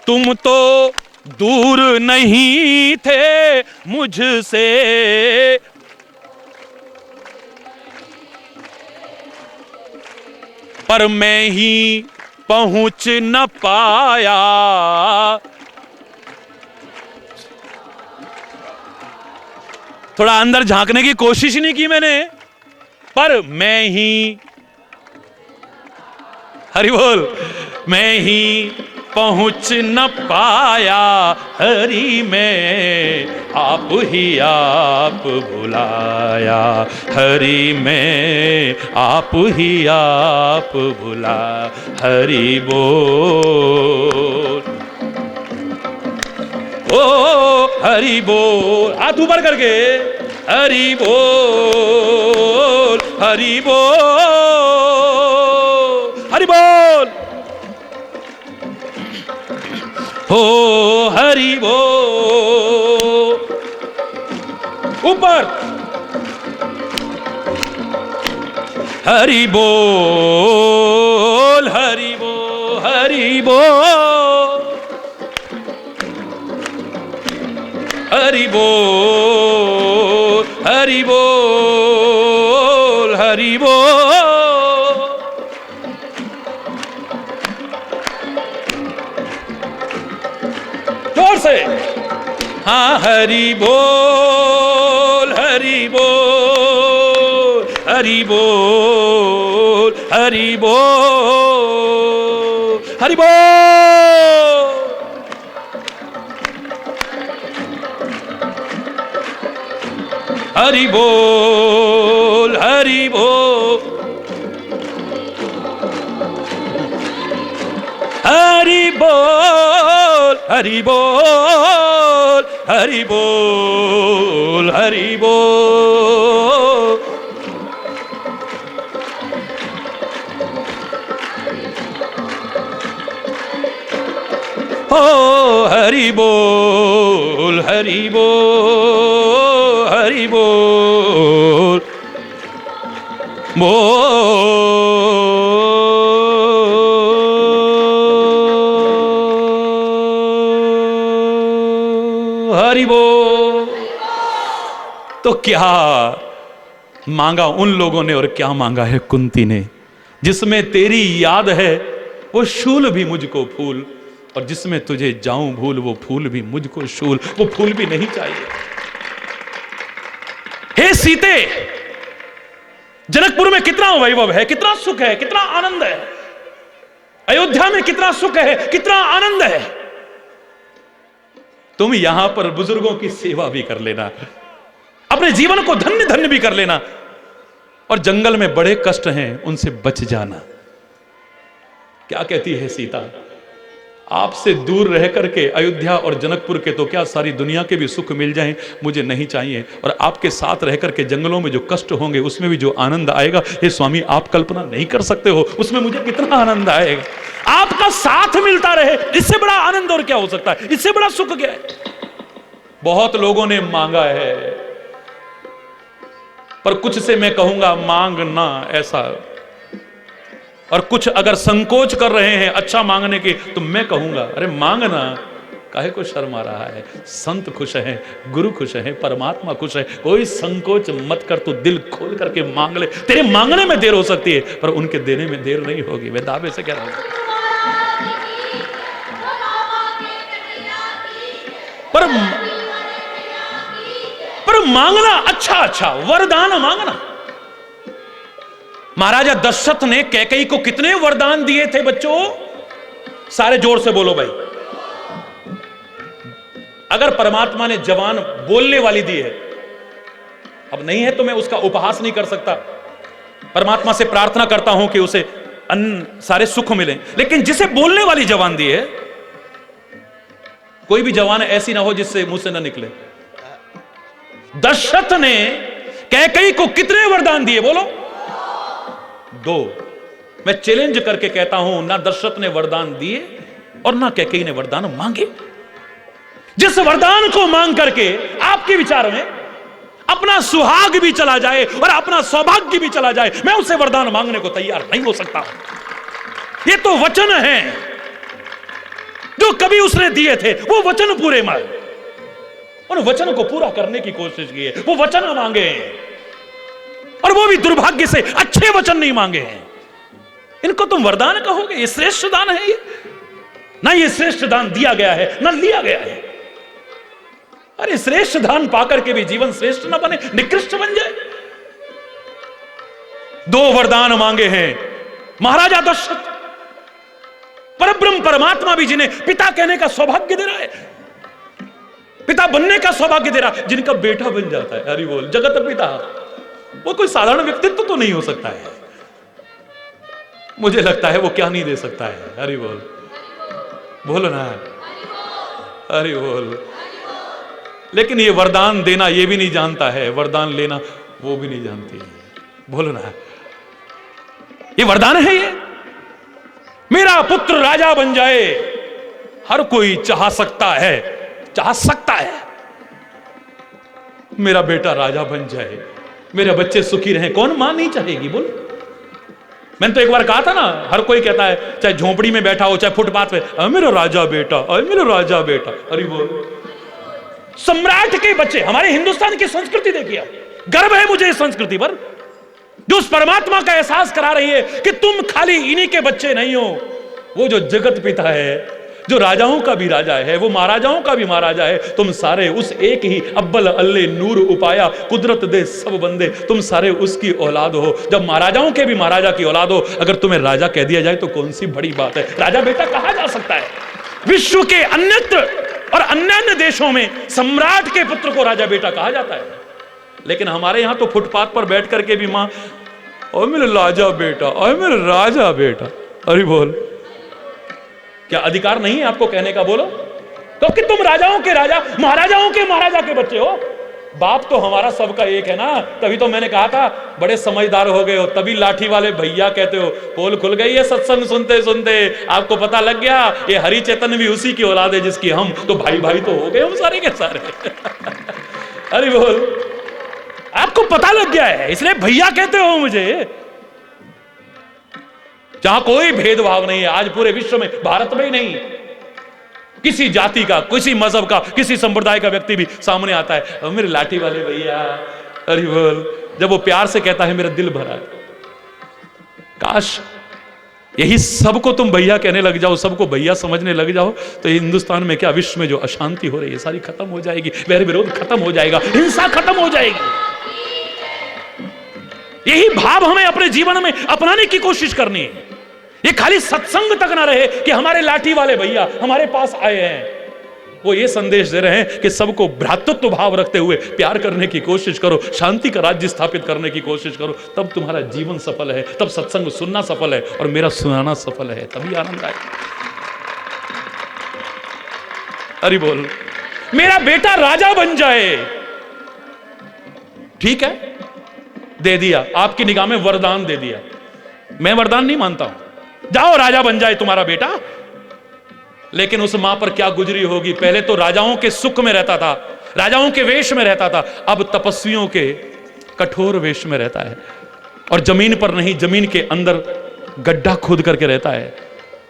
तुम तो दूर नहीं थे मुझसे, पर मैं ही पहुंच न पाया। थोड़ा अंदर झांकने की कोशिश नहीं की मैंने, पर मैं ही, हरि बोल, मैं ही पहुंच न पाया। हरि में आप ही आप भुलाया, हरि में आप ही आप भुला। हरि बोल, ओ हरि बोल। हाथ ऊपर करके हरि बोल, हरि बोल, हरि बोल। हो हरि बोल। ऊपर हरि बोल, हरि बोल, हरि बोल, हरि बोल, हरि बोल, हरि बोल। जोर से हाँ, हरि बोल, हरि बोल, हरि बोल, हरि बोल, हरि बोल। हरि बोल, हरि बोल, हरि बोल, हरि बोल, हरि बोल, हरि बोल। हो हरि बोल, हरि बोल, हरि बोल, हरि बोल। तो क्या मांगा उन लोगों ने और क्या मांगा है कुंती ने? जिसमें तेरी याद है वो शूल भी मुझको फूल, और जिसमें तुझे जाऊं भूल वो फूल भी मुझको शूल। वो फूल भी नहीं चाहिए। हे सीते, जनकपुर में कितना वैभव है, कितना सुख है, कितना आनंद है। अयोध्या में कितना सुख है, कितना आनंद है। तुम यहां पर बुजुर्गों की सेवा भी कर लेना, अपने जीवन को धन्य धन्य भी कर लेना, और जंगल में बड़े कष्ट हैं उनसे बच जाना। क्या कहती है सीता? आपसे दूर रह करके अयोध्या और जनकपुर के तो क्या सारी दुनिया के भी सुख मिल जाएं, मुझे नहीं चाहिए। और आपके साथ रह करके जंगलों में जो कष्ट होंगे उसमें भी जो आनंद आएगा, हे स्वामी आप कल्पना नहीं कर सकते हो उसमें मुझे कितना आनंद आएगा। आपका साथ मिलता रहे, इससे बड़ा आनंद और क्या हो सकता है, इससे बड़ा सुख क्या है। बहुत लोगों ने मांगा है, पर कुछ से मैं कहूंगा मांगना ऐसा, और कुछ अगर संकोच कर रहे हैं अच्छा मांगने के, तो मैं कहूंगा अरे मांगना, काहे को शर्मा रहा है। संत खुश है, गुरु खुश है, परमात्मा खुश है, कोई संकोच मत कर, तू दिल खोल करके मांग ले। तेरे मांगने में देर हो सकती है पर उनके देने में देर नहीं होगी, मैं दावे से कह रहा हूं। पर मांगना अच्छा अच्छा, वरदान मांगना। महाराजा दशरथ ने कैकेयी को कितने वरदान दिए थे बच्चों? सारे जोर से बोलो भाई। अगर परमात्मा ने जवान बोलने वाली दी है, अब नहीं है तो मैं उसका उपहास नहीं कर सकता, परमात्मा से प्रार्थना करता हूं कि उसे अन्न सारे सुख मिले, लेकिन जिसे बोलने वाली जवान दी है, कोई भी जवान ऐसी ना हो जिससे मुंह से ना निकले। दशरथ ने कैकेयी को कितने वरदान दिए बोलो? 2। मैं चैलेंज करके कहता हूं, ना दशरथ ने वरदान दिए और ना कैकेयी ने वरदान मांगे। जिस वरदान को मांग करके आपके विचार में अपना सुहाग भी चला जाए और अपना सौभाग्य भी चला जाए, मैं उससे वरदान मांगने को तैयार नहीं हो सकता। ये तो वचन है जो कभी उसने दिए थे, वो वचन पूरे मांगे, उन वचन को पूरा करने की कोशिश की है, वो वचन मांगे हैं, और वो भी दुर्भाग्य से अच्छे वचन नहीं मांगे हैं। इनको तुम वरदान कहोगे? ये श्रेष्ठ दान है? ये ना, ये श्रेष्ठ दान दिया गया है ना लिया गया है। अरे श्रेष्ठ दान पाकर के भी जीवन श्रेष्ठ ना बने, निकृष्ट बन जाए। 2 वरदान मांगे हैं महाराजा दशरथ, परब्रह्म परमात्मा भी जिन्हें पिता कहने का सौभाग्य दे रहा है, पिता बनने का सौभाग्य दे रहा है, जिनका बेटा बन जाता है। हरि बोल। जगत पिता वो कोई साधारण व्यक्तित्व तो नहीं हो सकता है, मुझे लगता है वो क्या नहीं दे सकता है। हरि बोल, बोलो ना, हरि बोल। लेकिन ये वरदान देना ये भी नहीं जानता है, वरदान लेना वो भी नहीं जानती है। बोलो ना, ये वरदान है। ये मेरा पुत्र राजा बन जाए, हर कोई चाह सकता है, चाह सकता है मेरा बेटा राजा बन जाए, मेरे बच्चे सुखी रहें। कौन मां नहीं चाहेगी? बोल। मैंने तो एक बार कहा था ना, हर कोई कहता है, चाहे झोपड़ी में बैठा हो चाहे फुटपाथ पे, मेरा राजा बेटा, मेरा राजा बेटा। अरे बोल। सम्राट के बच्चे, हमारे हिंदुस्तान की संस्कृति देखिए, गर्व है मुझे इस संस्कृति पर, जो उस परमात्मा का एहसास करा रही है कि तुम खाली इन्हीं के बच्चे नहीं हो। वो जो जगत पिता है, जो राजाओं का भी राजा है, वो महाराजाओं का भी महाराजा है, तुम सारे उस एक ही अव्वल अल्ले नूर उपाया कुदरत दे सब बंदे, तुम सारे उसकी औलाद हो। जब महाराजाओं के भी महाराजा की औलाद हो, अगर तुम्हें राजा कह दिया जाए तो कौन सी बड़ी बात है? राजा बेटा कहा जा सकता है। विश्व के अन्यत्र और अन्य देशों में सम्राट के पुत्र को राजा बेटा कहा जाता है। लेकिन हमारे यहां तो फुटपाथ पर बैठ करके भी मां, और मेरे राजा बेटा, और मेरे राजा बेटा, अरे बोल, क्या अधिकार नहीं है आपको कहने का? बोलो, क्योंकि तुम राजाओं के राजा, महाराजाओं के महाराजा के बच्चे हो। बाप तो हमारा सबका एक है ना। तभी तो मैंने कहा था बड़े समझदार हो गए हो, तभी लाठी वाले भैया कहते हो। पोल खुल गई है सत्संग सुनते सुनते, आपको पता लग गया ये हरि चेतन भी उसी की औलाद है जिसकी हम, तो भाई भाई तो हो गए हम सारे के सारे। अरे बोल, आपको पता लग गया है, इसलिए भैया कहते हो मुझे। जहां कोई भेदभाव नहीं है आज पूरे विश्व में, भारत में ही नहीं, किसी जाति का, किसी मजहब का, किसी संप्रदाय का व्यक्ति भी सामने आता है, मेरे लाठी वाले भैया, अरे बोल, जब वो प्यार से कहता है मेरा दिल भरा। काश यही सबको तुम भैया कहने लग जाओ, सबको भैया समझने लग जाओ, तो हिंदुस्तान में क्या, विश्व में जो अशांति हो रही है सारी खत्म हो जाएगी, वैर विरोध खत्म हो जाएगा, हिंसा खत्म हो जाएगी। यही भाव हमें अपने जीवन में अपनाने की कोशिश करनी है। ये खाली सत्संग तक ना रहे कि हमारे लाठी वाले भैया हमारे पास आए हैं, वो ये संदेश दे रहे हैं कि सबको भ्रातृत्व भाव रखते हुए प्यार करने की कोशिश करो, शांति का राज्य स्थापित करने की कोशिश करो, तब तुम्हारा जीवन सफल है, तब सत्संग सुनना सफल है और मेरा सुनाना सफल है, तभी आनंद आए। अरे बोल, मेरा बेटा राजा बन जाए, ठीक है, दे दिया, आपकी निगाह में वरदान दे दिया। मैं वरदान नहीं मानता हूं, जाओ राजा बन जाए तुम्हारा बेटा, लेकिन उस मां पर क्या गुजरी होगी। पहले तो राजाओं के सुख में रहता था, राजाओं के वेश में रहता था, अब तपस्वियों के कठोर वेश में रहता है, और जमीन पर नहीं, जमीन के अंदर गड्ढा खोद करके रहता है।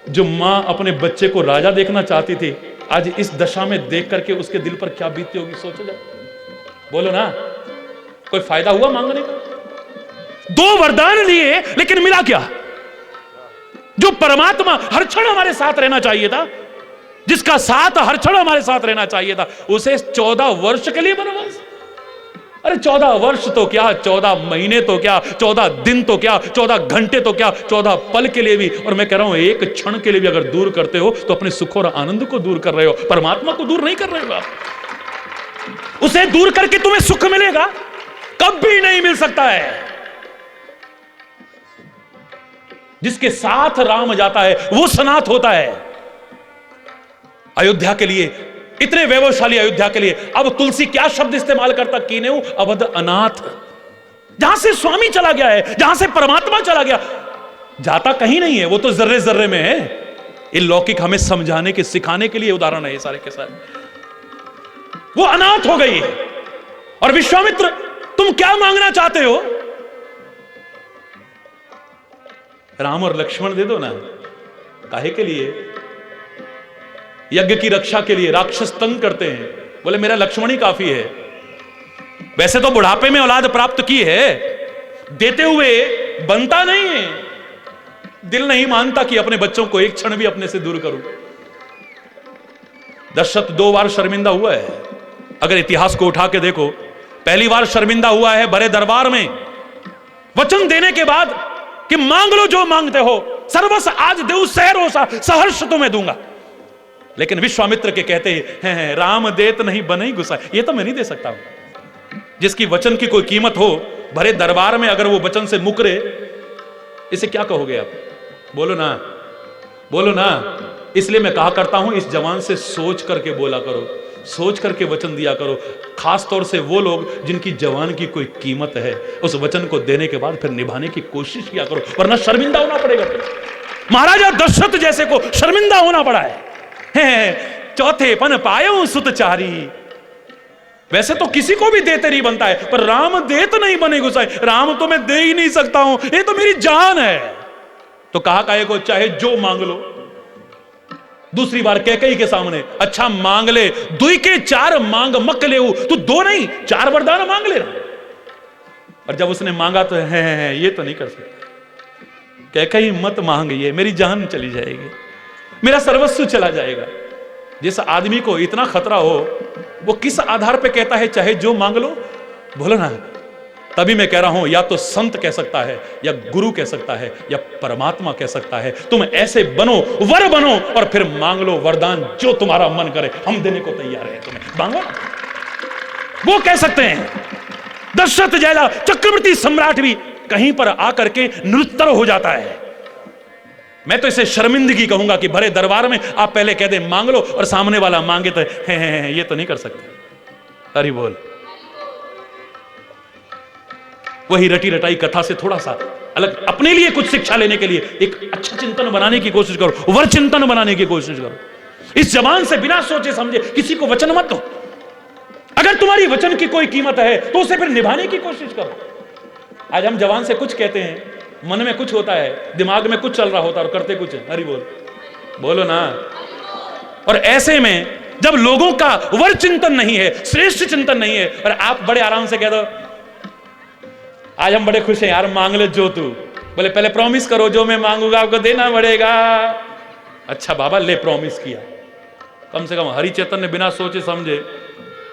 जो मां अपने बच्चे को राजा देखना चाहती थी, आज इस दशा में देख करके उसके दिल पर क्या बीतती होगी, सोचो जा, बोलो ना, कोई फायदा हुआ मांगने का? 2 वरदान लिए, लेकिन मिला क्या? जो परमात्मा हर क्षण हमारे साथ रहना चाहिए था, जिसका साथ हर क्षण हमारे साथ रहना चाहिए था, उसे 14 वर्ष के लिए वनवास। अरे 14 वर्ष तो क्या, 14 महीने तो क्या, 14 दिन तो क्या, 14 घंटे तो क्या, 14 पल के लिए भी, और मैं कह रहा हूं एक क्षण के लिए भी अगर दूर करते हो तो अपने सुख और आनंद को दूर कर रहे हो, परमात्मा को दूर नहीं कर रहे हो आप। उसे दूर करके तुम्हें सुख मिलेगा? कभी नहीं मिल सकता है। जिसके साथ राम जाता है वो सनाथ होता है। अयोध्या के लिए, इतने वैभवशाली अयोध्या के लिए अब तुलसी क्या शब्द इस्तेमाल करता, कीनेऊ अवध अनाथ। जहां से स्वामी चला गया है, जहां से परमात्मा चला गया, जाता कहीं नहीं है, वो तो जर्रे जर्रे में है। ये लौकिक हमें समझाने के, सिखाने के लिए उदाहरण है ये सारे के सारे। वो अनाथ हो गई है। और विश्वामित्र, तुम क्या मांगना चाहते हो? राम और लक्ष्मण दे दो ना। काहे के लिए? यज्ञ की रक्षा के लिए। राक्षस तंग करते हैं, बोले मेरा लक्ष्मण ही काफी है। वैसे तो बुढ़ापे में औलाद प्राप्त की है, देते हुए बनता नहीं है। दिल नहीं मानता कि अपने बच्चों को एक क्षण भी अपने से दूर करूं। दशरथ 2 बार शर्मिंदा हुआ है। अगर इतिहास को उठा के देखो, पहली बार शर्मिंदा हुआ है बड़े दरबार में, वचन देने के बाद कि मांग लो जो मांगते हो, सर्वस आज देव सहरोसा, सहर्ष तुम्हें दूंगा। लेकिन विश्वामित्र के कहते हैं राम देत नहीं बने गुस्सा, ये तो मैं नहीं दे सकता हूं। जिसकी वचन की कोई कीमत हो, भरे दरबार में अगर वो वचन से मुकरे, इसे क्या कहोगे आप? बोलो ना, बोलो ना। इसलिए मैं कहा करता हूं, इस जवान से सोच करके बोला करो, सोच करके वचन दिया करो। खास तौर से वो लोग जिनकी जवान की कोई कीमत है, उस वचन को देने के बाद फिर निभाने की कोशिश किया करो, वरना शर्मिंदा होना पड़ेगा। महाराजा दशरथ जैसे को शर्मिंदा होना पड़ा है। चौथे पन पायो सुतचारी। वैसे तो किसी को भी देते नहीं बनता है, पर राम देत नहीं बने गुसाई। राम तो मैं दे ही नहीं सकता हूं, ये तो मेरी जान है। तो कहा काहे को, चाहे जो मांग लो। दूसरी बार कैकेयी के सामने, अच्छा मांग ले, दुई के 4 मांग मक ले, तू 2 नहीं 4 वरदान मांग ले। और जब उसने मांगा तो है ये तो नहीं कर सकता। कैकेयी मत मांग, ये मेरी जान चली जाएगी, मेरा सर्वस्व चला जाएगा। जिस आदमी को इतना खतरा हो, वो किस आधार पे कहता है चाहे जो मांग लो? बोलो ना। तभी मैं कह रहा हूं, या तो संत कह सकता है, या गुरु कह सकता है, या परमात्मा कह सकता है, तुम ऐसे बनो, वर बनो, और फिर मांग लो वरदान जो तुम्हारा मन करे, हम देने को तैयार हैं, तुम्हें मांगो। वो कह सकते हैं। दशरथ जैसा चक्रवर्ती सम्राट भी कहीं पर आकर के निरुत्तर हो जाता है। मैं तो इसे शर्मिंदगी कहूंगा कि भरे दरबार में आप पहले कह दे मांग लो और सामने वाला मांगे तो ये तो नहीं कर सकते। हरि बोल। वही रटी रटाई कथा से थोड़ा सा अलग अपने लिए कुछ शिक्षा लेने के लिए एक अच्छा चिंतन बनाने की कोशिश करो, वर चिंतन बनाने की कोशिश करो। इस जबान से बिना सोचे समझे किसी को वचन मत दो। अगर तुम्हारी वचन की कोई कीमत है तो उसे फिर निभाने की कोशिश करो। आज हम जबान से कुछ कहते हैं, मन में कुछ होता है, दिमाग में कुछ चल रहा होता है और करते कुछ है। हरि बोल, बोलो ना। और ऐसे में जब लोगों का वर चिंतन नहीं है, श्रेष्ठ चिंतन नहीं है, और आप बड़े आराम से कह दो आज हम बड़े खुश हैं यार, मांग ले जो तू, बोले पहले प्रॉमिस करो जो मैं मांगूंगा आपको देना पड़ेगा। अच्छा बाबा ले प्रॉमिस किया। कम से कम हरि चेतन ने बिना सोचे समझे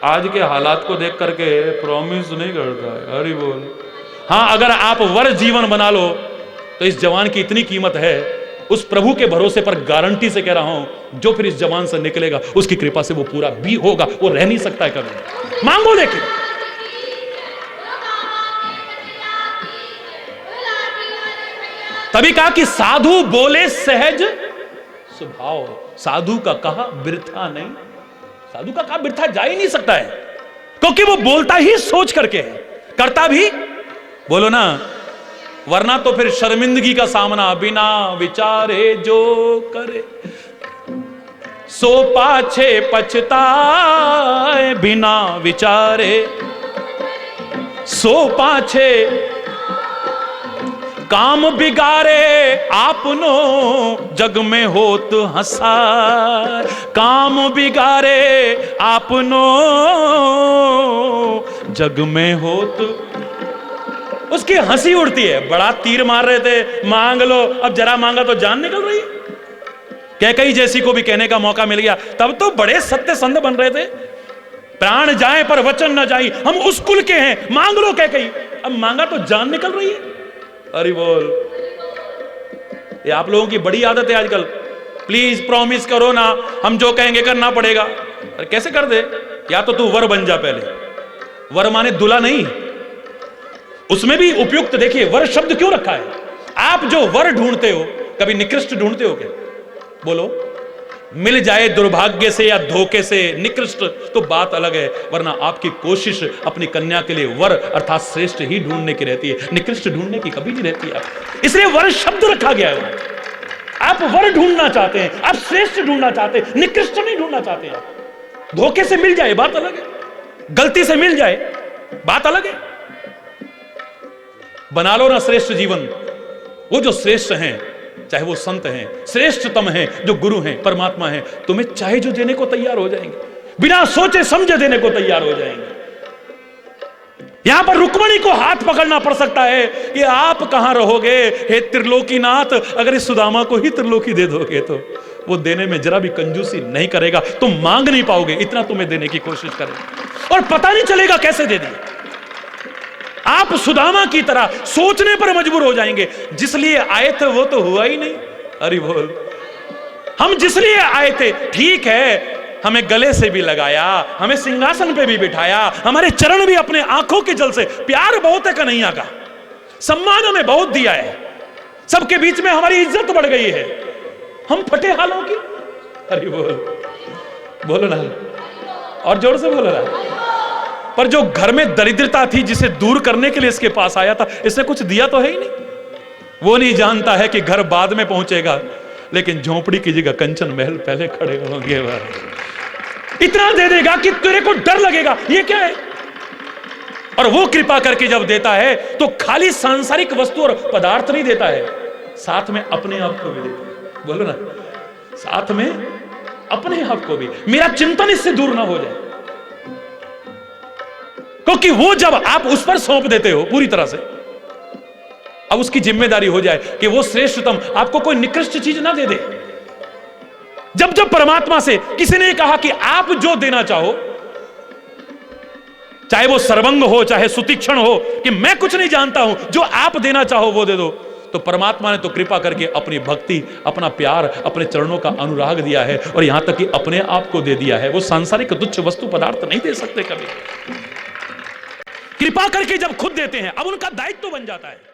आज के हालात को देख करके प्रॉमिस नहीं करता है। हरि बोल। हाँ, अगर आप वर जीवन बना लो तो इस जवान की इतनी कीमत है, उस प्रभु के भरोसे पर गारंटी से कह रहा हूं, जो फिर इस जवान से निकलेगा उसकी कृपा से वो पूरा भी होगा, वो रह नहीं सकता है कभी। मांगो देखिए। तभी कहा कि साधु बोले सहज स्वभाव, साधु का कहा बिरथा नहीं। साधु का कहा बिरथा जा ही नहीं सकता है, क्योंकि वो बोलता ही सोच करके है, करता भी, बोलो ना, वरना तो फिर शर्मिंदगी का सामना बिना विचारे जो करे सो पाछे पछताए, बिना विचारे सो पाछे काम बिगारे आपनो जग में होत हंसार, काम बिगारे आपनो जग में होत। उसकी हंसी उड़ती है। बड़ा तीर मार रहे थे, मांग लो, अब जरा मांगा तो जान निकल रही। कैकई जैसी को भी कहने का मौका मिल गया, तब तो बड़े सत्य संत बन रहे थे। प्राण जाए पर वचन न जाए, हम उस कुल के हैं, मांग लो कैकई, अब मांगा तो जान निकल रही है। अरे बोल। ये आप लोगों की बड़ी आदत है आजकल, प्लीज प्रॉमिस करो ना, हम जो कहेंगे करना पड़ेगा। अरे कैसे कर दे, या तो तू वर बन जा पहले। वर माने दूल्हा नहीं, उसमें भी उपयुक्त। देखिए वर शब्द क्यों रखा है। आप जो वर ढूंढते हो, कभी निकृष्ट ढूंढते हो क्या? बोलो। मिल जाए दुर्भाग्य से या धोखे से निकृष्ट तो बात अलग है, वरना आपकी कोशिश अपनी कन्या के लिए वर अर्थात श्रेष्ठ ही ढूंढने की रहती है, निकृष्ट ढूंढने की कभी नहीं रहती है। इसलिए वर शब्द रखा गया है। आप वर ढूंढना चाहते हैं, आप श्रेष्ठ ढूंढना चाहते हैं, निकृष्ट नहीं ढूंढना चाहते हैं। धोखे से मिल जाए बात अलग है, गलती से मिल जाए बात अलग है। बना लो ना श्रेष्ठ जीवन। वो जो श्रेष्ठ हैं, चाहे वो संत हैं, श्रेष्ठतम हैं, जो गुरु हैं, परमात्मा हैं, तुम्हें चाहे जो देने को तैयार हो जाएंगे, बिना सोचे समझे देने को तैयार हो जाएंगे। यहां पर रुक्मणी को हाथ पकड़ना पड़ सकता है कि आप कहां रहोगे हे त्रिलोकीनाथ, अगर इस सुदामा को ही त्रिलोकी दे दोगे तो वो देने में जरा भी कंजूसी नहीं करेगा, तुम मांग नहीं पाओगे, इतना तुम्हें देने की कोशिश करेगा और पता नहीं चलेगा कैसे दे दिए। आप सुदामा की तरह सोचने पर मजबूर हो जाएंगे, जिसलिए आए थे वो तो हुआ ही नहीं। अरे बोल। हम जिसलिए आए थे, ठीक है, हमें गले से भी लगाया, हमें सिंहासन पे भी बिठाया, हमारे चरण भी अपने आंखों के जल से, प्यार बहुत है कन्हैया का, सम्मान हमें बहुत दिया है, सबके बीच में हमारी इज्जत बढ़ गई है, हम फटे हालों की। अरे बोल, बोलो ना, और जोर से बोलो ना। पर जो घर में दरिद्रता थी, जिसे दूर करने के लिए इसके पास आया था, इसने कुछ दिया तो है ही नहीं। वो नहीं जानता है कि घर बाद में पहुंचेगा, लेकिन झोपड़ी की जगह कंचन महल पहले खड़े होंगे। इतना दे देगा कि तेरे को डर लगेगा, ये क्या है। और वो कृपा करके जब देता है तो खाली सांसारिक वस्तु और पदार्थ नहीं देता है, साथ में अपने आप को भी देता है। बोलो ना, साथ में अपने आप को भी। मेरा चिंतन इससे दूर ना हो जाए, क्योंकि वो जब आप उस पर सौंप देते हो पूरी तरह से, अब उसकी जिम्मेदारी हो जाए कि वो श्रेष्ठतम आपको कोई निकृष्ट चीज ना दे दे। जब जब परमात्मा से किसी ने कहा कि आप जो देना चाहो, चाहे वो सर्वंग हो, चाहे सुतीक्षण हो, कि मैं कुछ नहीं जानता हूं, जो आप देना चाहो वो दे दो, तो परमात्मा ने तो कृपा करके अपनी भक्ति, अपना प्यार, अपने चरणों का अनुराग दिया है, और यहां तक कि अपने आप को दे दिया है। वो सांसारिक तुच्छ वस्तु पदार्थ नहीं दे सकते कभी। कृपा करके जब खुद देते हैं अब उनका दायित्व बन जाता है